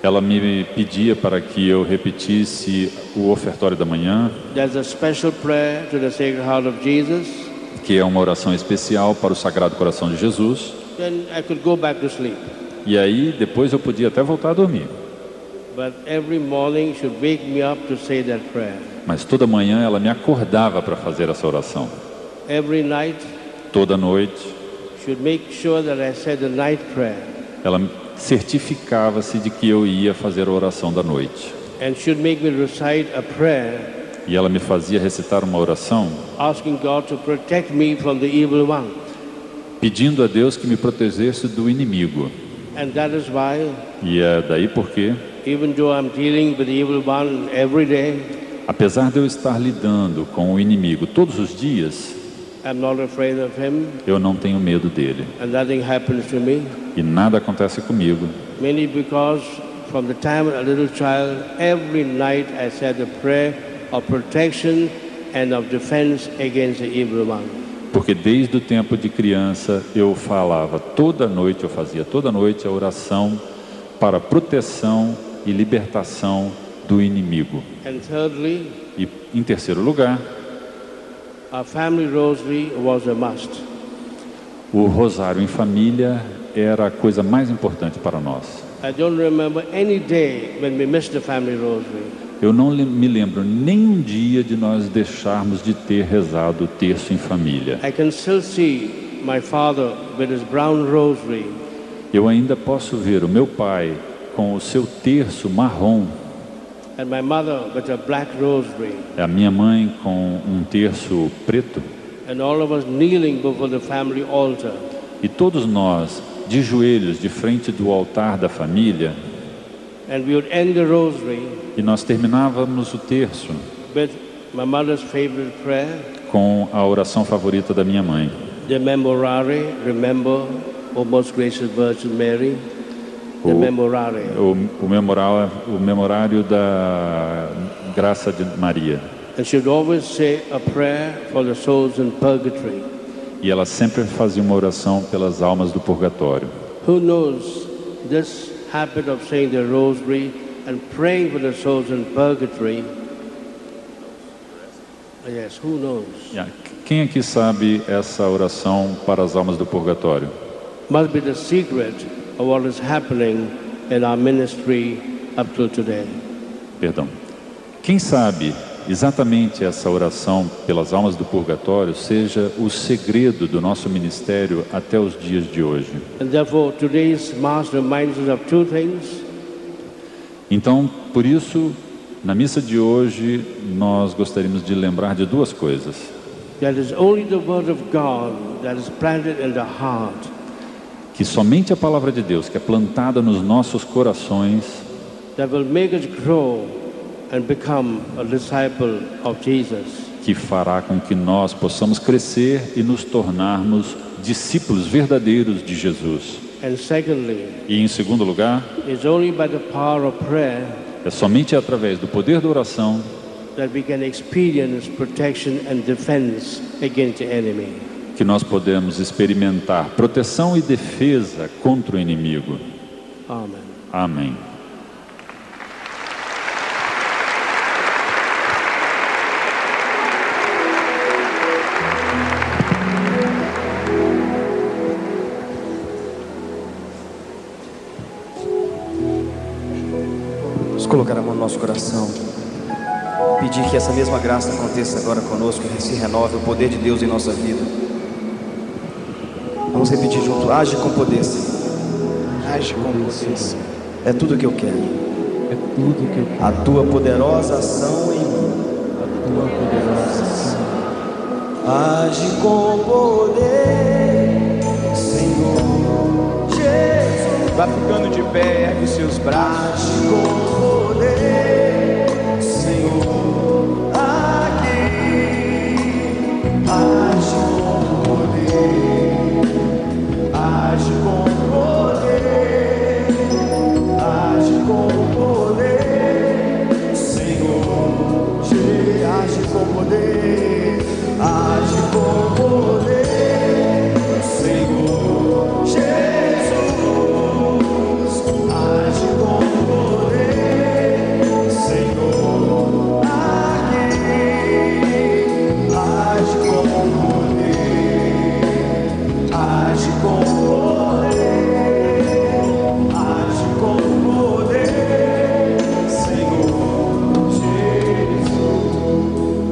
Ela me pedia para que eu repetisse o ofertório da manhã, There's a special prayer to the Sacred Heart of Jesus. que é uma oração especial para o Sagrado Coração de Jesus. Then I could go back to sleep. E aí depois eu podia até voltar a dormir. But every morning she would wake me up to say that prayer. Mas toda manhã ela me acordava para fazer essa oração. Every night Toda noite she would make sure that I said the night prayer. ela certificava-se de que eu ia fazer a oração da noite. And she would make me recite a prayer E ela me fazia recitar uma oração asking God to protect me from the evil one. pedindo a Deus que me protegesse do inimigo. And that is why, E é daí porque, even though I'm dealing with the evil one every day, apesar de eu estar lidando com o inimigo todos os dias, I'm not afraid of him eu não tenho medo dele. and nothing happens to me. E nada acontece comigo. Mainly because from the time a little child, every night I said a prayer of protection and of defense against the evil one. Porque desde o tempo de criança eu falava toda noite, eu fazia toda noite a oração para proteção e libertação do inimigo. And thirdly, E em terceiro lugar, our family rosary was a must. o rosário em família era a coisa mais importante para nós. I don't remember any day when we missed the family rosary. Eu não me lembro nem um dia de nós deixarmos de ter rezado o terço em família. I can still see my father with his brown rosary Eu ainda posso ver o meu pai com o seu terço marrom, and my mother with a black rosary, a minha mãe com um terço preto, and all of us kneeling before the family altar. e todos nós de joelhos de frente do altar da família, And we would end the rosary e nós terminávamos o terço with my mother's favorite prayer, com a oração favorita da minha mãe. the Memorare, remember, O Most Gracious Virgin Mary, the O- Memorare. O memorário da graça de Maria. And she would always say a prayer for the souls in purgatory. E ela sempre fazia uma oração pelas almas do purgatório. Who knows this habit of saying the rosary and praying for the souls in purgatory? Yes, who knows? Quem aqui sabe essa oração para as almas do purgatório? Must be the secret of what is happening in our ministry up till today. Perdão. Quem sabe exatamente essa oração pelas almas do purgatório seja o segredo do nosso ministério até os dias de hoje. And therefore, today's Mass reminds us of 2 things. Então, por isso, na missa de hoje, nós gostaríamos de lembrar de 2 coisas. That is only the Word of God that is planted in the heart Que somente a palavra de Deus, que é plantada nos nossos corações, that will make us grow and become a disciple of Jesus. que fará com que nós possamos crescer e nos tornarmos discípulos verdadeiros de Jesus. And secondly, E em segundo lugar, it's only by the power of prayer é somente através do poder da oração that we can experience protection and defense against the enemy. que nós podemos experimentar proteção e defesa contra o inimigo. Amen. Amém. colocar a mão no nosso coração, pedir que essa mesma graça aconteça agora conosco, que se renove o poder de Deus em nossa vida. Vamos repetir junto: age com poder, Senhor. Age com poder, Senhor. É tudo que eu quero. É tudo que eu quero. A tua poderosa ação em mim. A tua poderosa ação. Age com poder, Senhor Jesus. Vá ficando de pé, ergue os seus braços. Age com poder, Senhor, aqui. Age com poder, age com poder, age com poder, Senhor, age com poder, age com poder, Senhor Jesus, age com poder, Senhor, aqui, age com poder, age com poder, age com poder, Senhor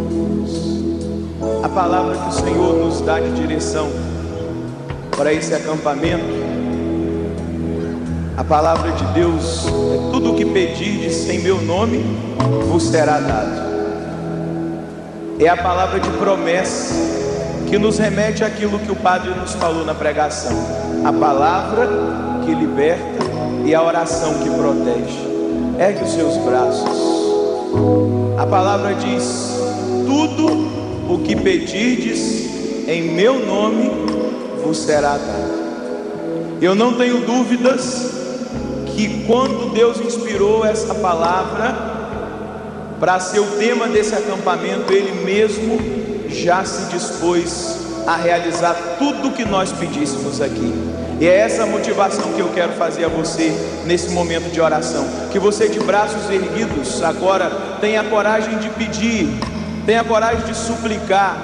Jesus. A palavra que o Senhor nos dá de direção para esse acampamento, a palavra de Deus é: tudo o que pedirdes em meu nome vos será dado. É a palavra de promessa que nos remete àquilo que o Padre nos falou na pregação: a palavra que liberta e a oração que protege. Ergue os seus braços. A palavra diz: tudo o que pedirdes em meu nome vos será dado. Eu não tenho dúvidas que quando Deus inspirou essa palavra para ser o tema desse acampamento, Ele mesmo já se dispôs a realizar tudo o que nós pedíssemos aqui. E é essa motivação que eu quero fazer a você nesse momento de oração. Que você, de braços erguidos, agora tenha coragem de pedir, tenha coragem de suplicar,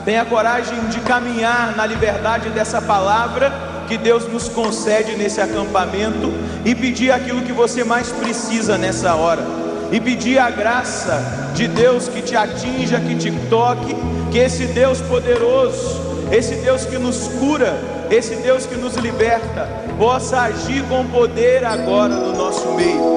tenha coragem de caminhar na liberdade dessa palavra que Deus nos concede nesse acampamento, e pedir aquilo que você mais precisa nessa hora, e pedir a graça de Deus que te atinja, que te toque, que esse Deus poderoso, esse Deus que nos cura, esse Deus que nos liberta, possa agir com poder agora no nosso meio.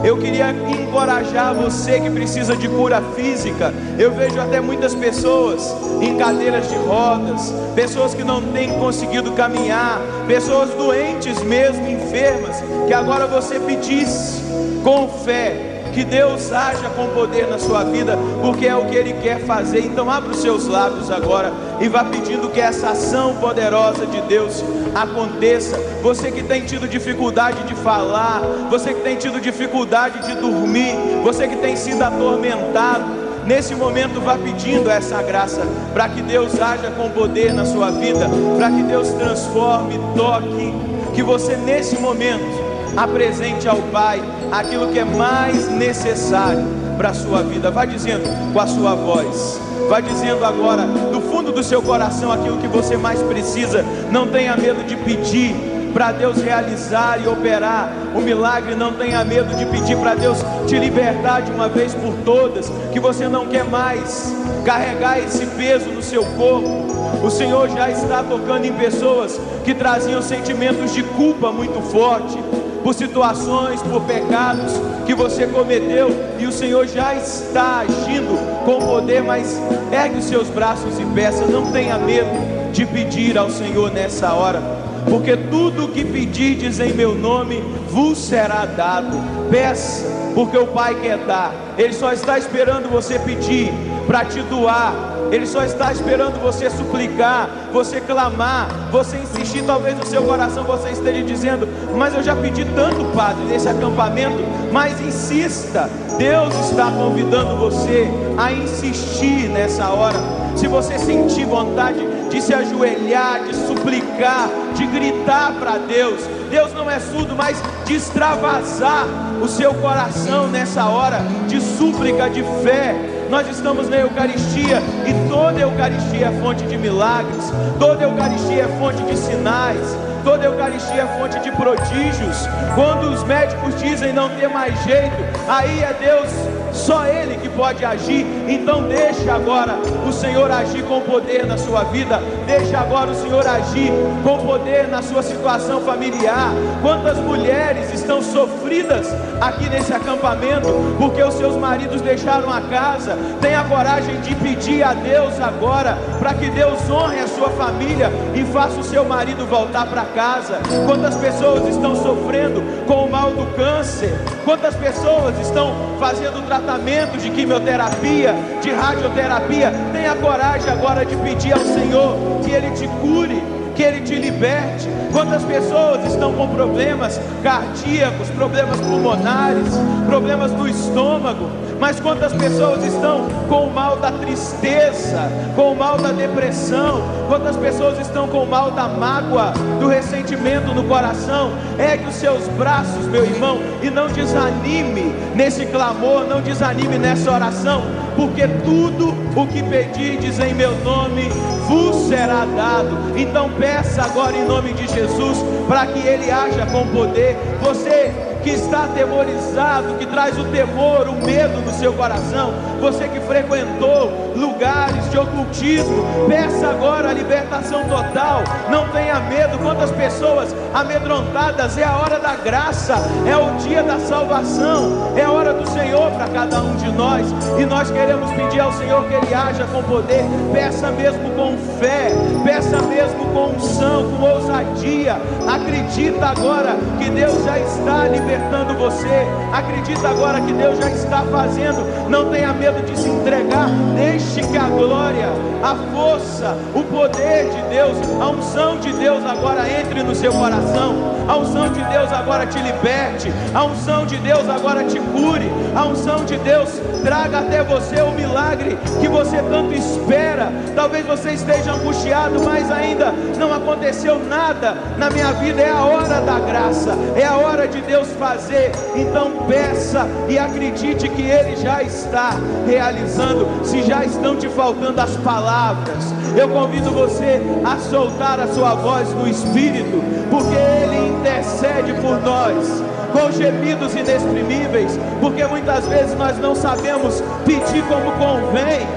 Eu queria encorajar você que precisa de cura física. Eu vejo até muitas pessoas em cadeiras de rodas, pessoas que não têm conseguido caminhar, pessoas doentes mesmo, enfermas, que agora você pedisse com fé que Deus haja com poder na sua vida, porque é o que Ele quer fazer. Então abra os seus lábios agora e vá pedindo que essa ação poderosa de Deus aconteça. Você que tem tido dificuldade de falar, você que tem tido dificuldade de dormir, você que tem sido atormentado, nesse momento vá pedindo essa graça, para que Deus haja com poder na sua vida, para que Deus transforme, toque, que você nesse momento apresente ao Pai aquilo que é mais necessário para a sua vida. Vá dizendo com a sua voz, vá dizendo agora do fundo do seu coração aquilo que você mais precisa. Não tenha medo de pedir para Deus realizar e operar o milagre. Não tenha medo de pedir para Deus te libertar de uma vez por todas, que você não quer mais carregar esse peso no seu corpo. O Senhor já está tocando em pessoas que traziam sentimentos de culpa muito forte por situações, por pecados que você cometeu, e o Senhor já está agindo com poder. Mas ergue os seus braços e peça. Não tenha medo de pedir ao Senhor nessa hora, porque tudo o que pedirdes em meu nome vos será dado. Peça, porque o Pai quer dar. Ele só está esperando você pedir para te doar. Ele só está esperando você suplicar, você clamar, você insistir. Talvez no seu coração você esteja dizendo: mas eu já pedi tanto, Padre, nesse acampamento. Mas insista, Deus está convidando você a insistir nessa hora. Se você sentir vontade de se ajoelhar, de suplicar, de gritar para Deus, Deus não é surdo, mas de extravasar o seu coração nessa hora de súplica, de fé. Nós estamos na Eucaristia, e toda Eucaristia é fonte de milagres, toda Eucaristia é fonte de sinais, Toda Eucaristia é fonte de prodígios. Quando os médicos dizem não ter mais jeito, aí é Deus, só Ele que pode agir. Então deixe agora o Senhor agir com poder na sua vida. Deixe agora o Senhor agir com poder na sua situação familiar. Quantas mulheres estão sofridas aqui nesse acampamento porque os seus maridos deixaram a casa? Tenha coragem de pedir a Deus agora para que Deus honre a sua família e faça o seu marido voltar para casa. Quantas pessoas estão sofrendo com o mal do câncer? Quantas pessoas estão fazendo tratamento de quimioterapia, de radioterapia? Tenha coragem agora de pedir ao Senhor que Ele te cure, que Ele te liberte. Quantas pessoas estão com problemas cardíacos, problemas pulmonares, problemas no estômago? Mas quantas pessoas estão com o mal da tristeza, com o mal da depressão? Quantas pessoas estão com o mal da mágoa, do ressentimento no coração? Ergue os seus braços, meu irmão, e não desanime nesse clamor, não desanime nessa oração, porque tudo o que pedirdes em meu nome vos será dado. Então peça agora em nome de Jesus, para que Ele haja com poder. Você que está atemorizado, que traz o temor, o medo no seu coração, você que frequentou lugares de ocultismo, peça agora a libertação total. Não tenha medo. Quantas pessoas amedrontadas? É a hora da graça, é o dia da salvação, é a hora do Senhor para cada um de nós, e nós queremos pedir ao Senhor que Ele haja com poder. Peça mesmo com fé, peça mesmo com unção, com ousadia. Acredita agora que Deus já está libertando você. Acredita agora que Deus já está fazendo. Não tenha medo de se entregar. Deixe que a glória, a força, o poder de Deus, a unção de Deus agora entre no seu coração. A unção de Deus agora te liberte. A unção de Deus agora te cure. A unção de Deus traga até você o milagre que você tanto espera. Talvez você esteja angustiado, mas ainda não aconteceu nada na minha vida. É a hora da graça, é a hora de Deus fazer. Então peça e acredite que Ele já está realizando. Se já estão te faltando as palavras, eu convido você a soltar a sua voz no Espírito, porque Ele intercede por nós com gemidos inexprimíveis, porque muitas vezes nós não sabemos pedir como convém,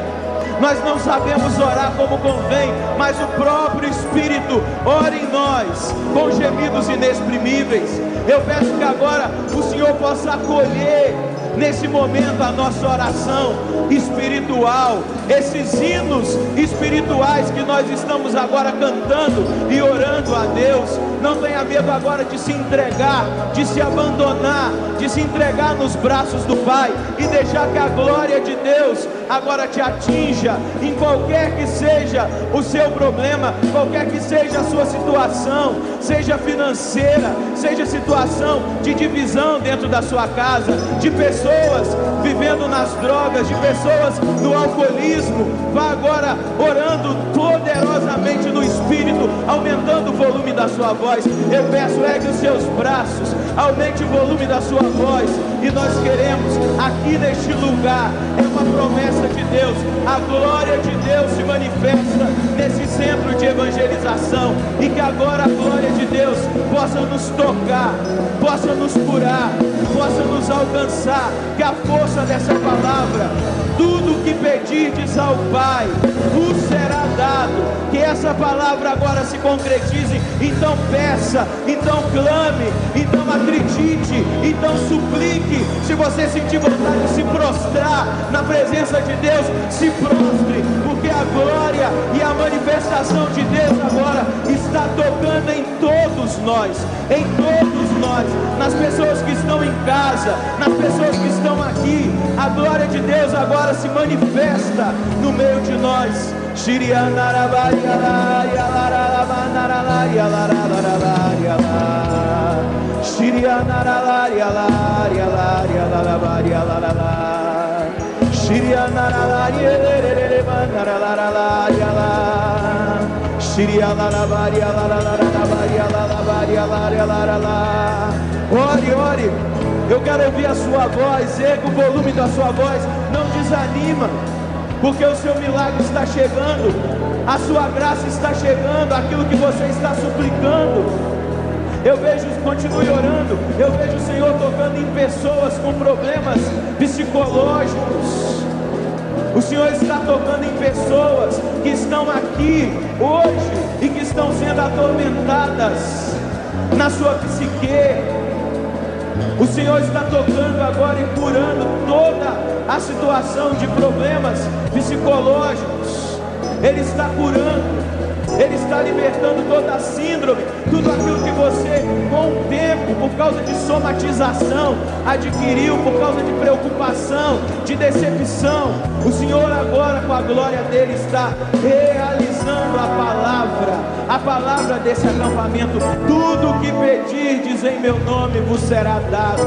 nós não sabemos orar como convém, mas o próprio Espírito ora em nós com gemidos inexprimíveis. Eu peço que agora o Senhor possa acolher nesse momento a nossa oração espiritual, esses hinos espirituais que nós estamos agora cantando e orando a Deus. Não tenha medo agora de se entregar, de se abandonar, de se entregar nos braços do Pai e deixar que a glória de Deus agora te atinja em qualquer que seja o seu problema, qualquer que seja a sua situação, seja financeira, seja situação de divisão dentro da sua casa, de pessoas vivendo nas drogas, de pessoas no alcoolismo. Vá agora orando poderosamente no Espírito, aumentando o volume da sua voz. Eu peço, ergue os seus braços, aumente o volume da sua voz, e nós queremos aqui neste lugar, é uma promessa de Deus, a glória de Deus se manifesta nesse centro de evangelização, e que agora a glória de Deus possa nos tocar, possa nos curar, possa nos alcançar, que a força dessa palavra, tudo que pedirdes ao Pai vos será dado, que essa palavra agora se concretize. Então peça, então clame, então acredite, então suplique. Se você sentir vontade de se prostrar na presença de Deus, se prostre, porque a glória e a manifestação de Deus agora está tocando em todos nós, nas pessoas que estão em casa, nas pessoas que estão aqui. A glória de Deus agora se manifesta no meio de nós. Ore, ore. Eu quero ouvir a sua voz. Erga o volume da sua voz. Não desanima, porque o seu milagre está chegando, a sua graça está chegando, aquilo que você está suplicando Eu vejo, continue orando, eu vejo o Senhor tocando em pessoas com problemas psicológicos. O Senhor está tocando em pessoas que estão aqui hoje e que estão sendo atormentadas na sua psique. O Senhor está tocando agora e curando toda a situação de problemas psicológicos. Ele está curando, Ele está libertando toda a síndrome, tudo aquilo que você, com o tempo, por causa de somatização, adquiriu, por causa de preocupação, de decepção. O Senhor agora, com a glória dEle, está realizando a palavra desse acampamento. Tudo o que pedirdes em meu nome vos será dado.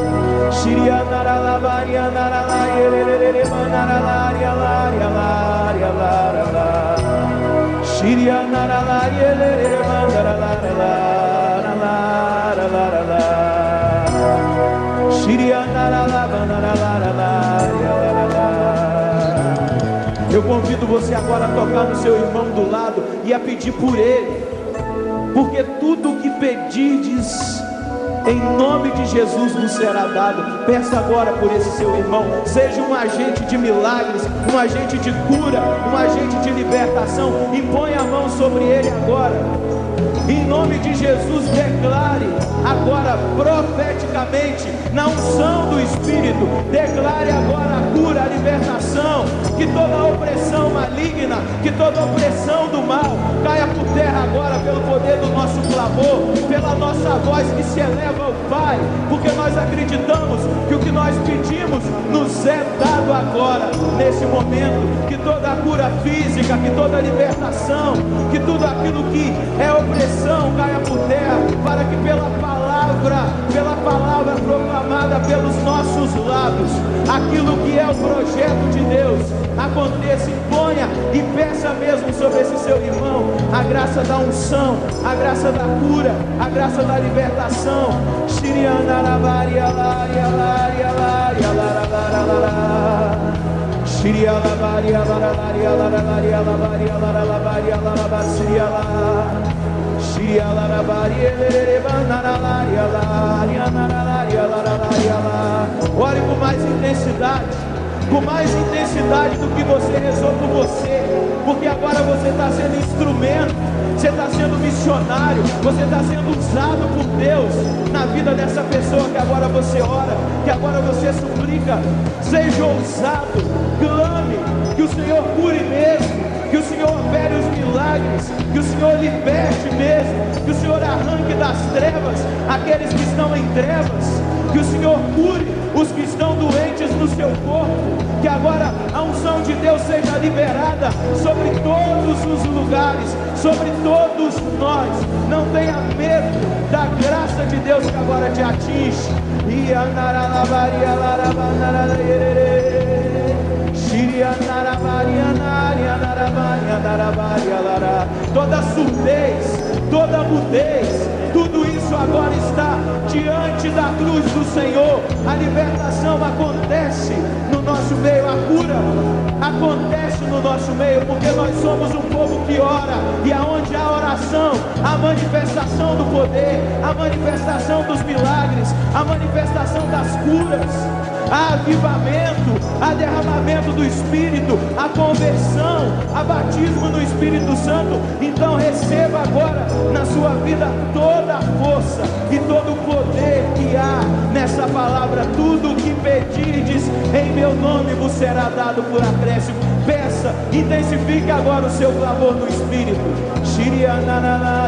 Eu convido você agora a tocar no seu irmão do lado e a pedir por ele, porque tudo o que pedirdes em nome de Jesus nos será dado. Peça agora por esse seu irmão. Seja um agente de milagres, um agente de cura, um agente de libertação. Impõe a mão sobre ele agora. Em nome de Jesus, declare agora profeticamente, na unção do Espírito, declare agora a cura, a libertação, que toda opressão maligna, que toda opressão do mal caia por terra agora pelo poder do nosso clamor, pela nossa voz que se eleva ao Pai, porque nós acreditamos que o que nós pedimos nos é dado agora, nesse momento. Que toda a cura física, que toda a libertação, que tudo aquilo que é opressão caia por terra, para que pela palavra proclamada pelos nossos lábios, aquilo que é o projeto de Deus aconteça. Imponha e peça mesmo sobre esse seu irmão a graça da unção, a graça da cura, a graça da libertação. Ore com mais intensidade do que você rezou por você, porque agora você está sendo instrumento, você está sendo missionário, você está sendo usado por Deus na vida dessa pessoa que agora você ora, que agora você suplica. Seja ousado, clame, que o Senhor cure mesmo, que o Senhor opere os milagres, que o Senhor liberte mesmo, que o Senhor arranque das trevas aqueles que estão em trevas, que o Senhor cure os que estão doentes no seu corpo, que agora a unção de Deus seja liberada sobre todos os lugares, sobre todos nós. Não tenha medo da graça de Deus que agora te atinge. Toda surdez, toda mudez, tudo isso agora está diante da cruz do Senhor. A libertação acontece no nosso meio, a cura acontece no nosso meio, porque nós somos um povo que ora, e aonde há oração, a manifestação do poder, a manifestação dos milagres, a manifestação das curas, há avivamento, há derramamento do Espírito, a conversão, a batismo no Espírito Santo. Então receba agora na sua vida toda a força e todo o poder que há nessa palavra. Tudo o que pedirdes em meu nome vos será dado por acréscimo. Peça, intensifique agora o seu clamor no Espírito.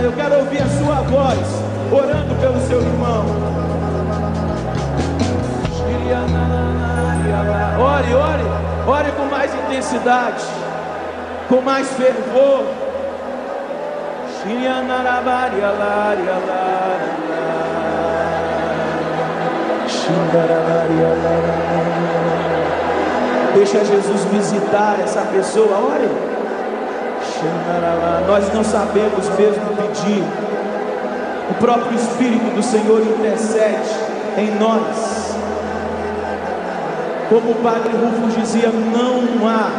Eu quero ouvir a sua voz orando pelo seu irmão. Ore com mais intensidade, com mais fervor. Deixa Jesus visitar essa pessoa. Ore. Nós não sabemos mesmo pedir. O próprio Espírito do Senhor intercede em nós. Como o Padre Rufo dizia, não há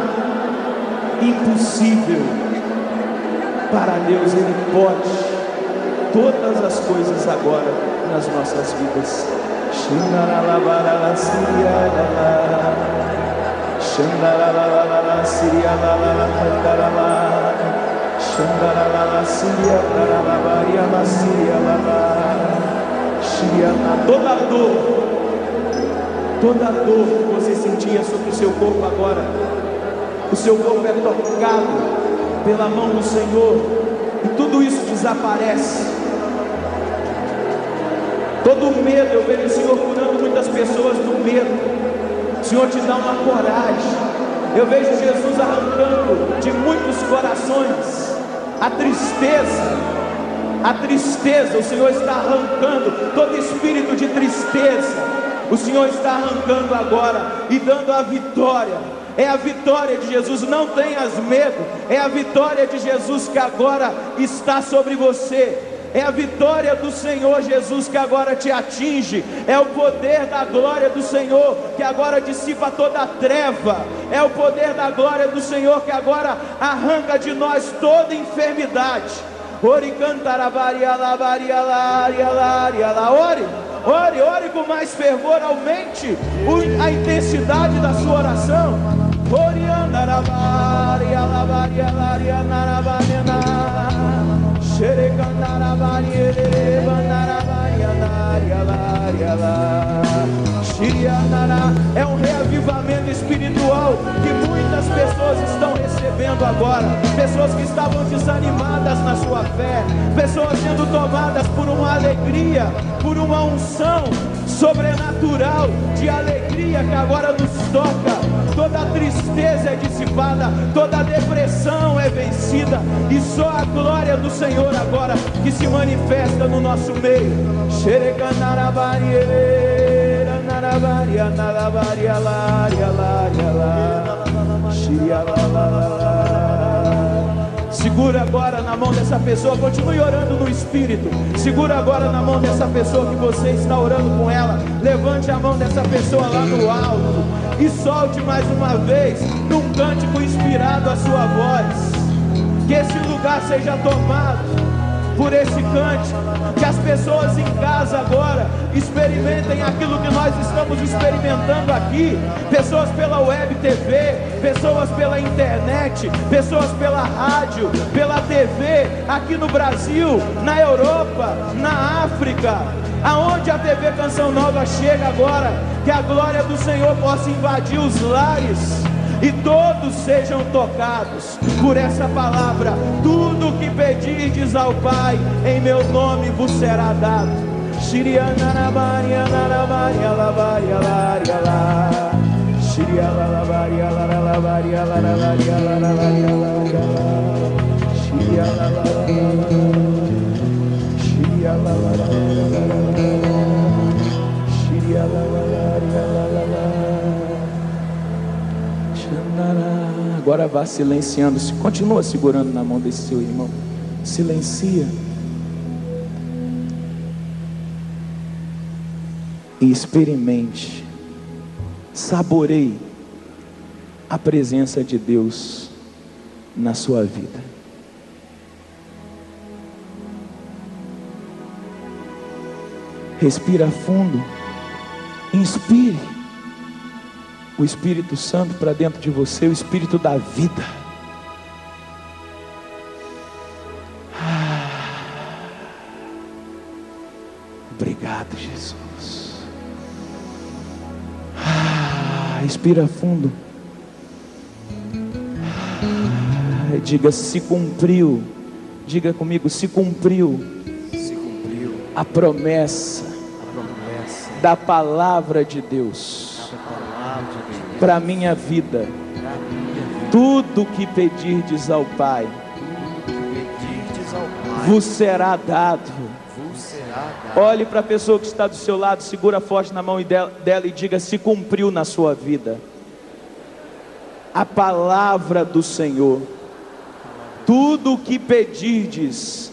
impossível para Deus. Ele pode todas as coisas agora nas nossas vidas. Toda dor que você sentia sobre o seu corpo agora, o seu corpo é tocado pela mão do Senhor e tudo isso desaparece. Todo medo, eu vejo o Senhor curando muitas pessoas do medo. O Senhor te dá uma coragem. Eu vejo Jesus arrancando de muitos corações a tristeza, o Senhor está arrancando todo espírito de tristeza. O Senhor está arrancando agora e dando a vitória. É a vitória de Jesus, não tenhas medo. É a vitória de Jesus que agora está sobre você. É a vitória do Senhor Jesus que agora te atinge. É o poder da glória do Senhor que agora dissipa toda a treva. É o poder da glória do Senhor que agora arranca de nós toda enfermidade. Ore, ore com mais fervor, aumente a intensidade da sua oração. Ore, é um reavivamento espiritual que muitas pessoas estão recebendo agora. Pessoas que estavam desanimadas na sua fé, pessoas sendo tomadas por uma alegria, por uma unção sobrenatural de alegria que agora nos toca. Toda a tristeza é dissipada, toda a depressão é vencida, e só a glória do Senhor agora que se manifesta no nosso meio. Segura agora na mão dessa pessoa, continue orando no Espírito. Segura agora na mão dessa pessoa que você está orando com ela. Levante a mão dessa pessoa lá no alto e solte mais uma vez num cântico inspirado a sua voz. Que esse lugar seja tomado por esse cântico, que as pessoas em casa agora experimentem aquilo que nós estamos experimentando aqui. Pessoas pela web TV, pessoas pela internet, pessoas pela rádio, pela TV, aqui no Brasil, na Europa, na África, aonde a TV Canção Nova chega agora, que a glória do Senhor possa invadir os lares e todos sejam tocados por essa palavra. Tudo que pedirdes ao Pai em meu nome vos será dado. Agora vá silenciando, continua segurando na mão desse seu irmão, silencia e experimente, saboreie a presença de Deus na sua vida. Respira fundo, inspire o Espírito Santo para dentro de você, o Espírito da vida. Obrigado, Jesus. Respira fundo. Diga: se cumpriu. Diga comigo: se cumpriu. Se cumpriu a promessa da palavra de Deus para minha vida. Tudo que pedirdes ao Pai vos será dado. Olhe para a pessoa que está do seu lado, segura forte na mão dela e diga: se cumpriu na sua vida a palavra do Senhor. Tudo que pedirdes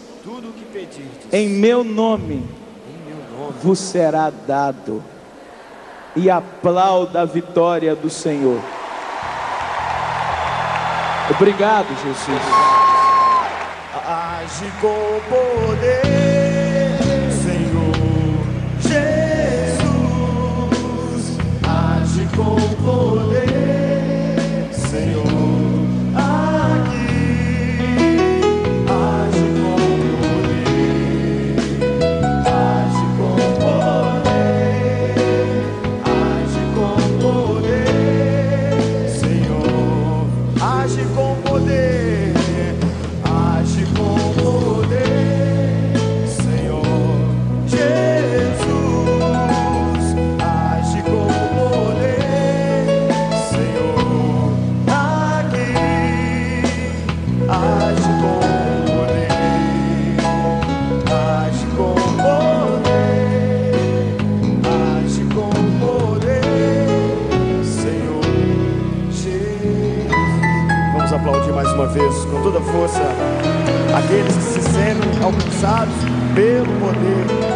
em meu nome vos será dado. E aplauda a vitória do Senhor. Obrigado, Jesus. Age com poder. poder, Senhor. Aplaudir mais uma vez com toda a força aqueles que se sentem alcançados pelo poder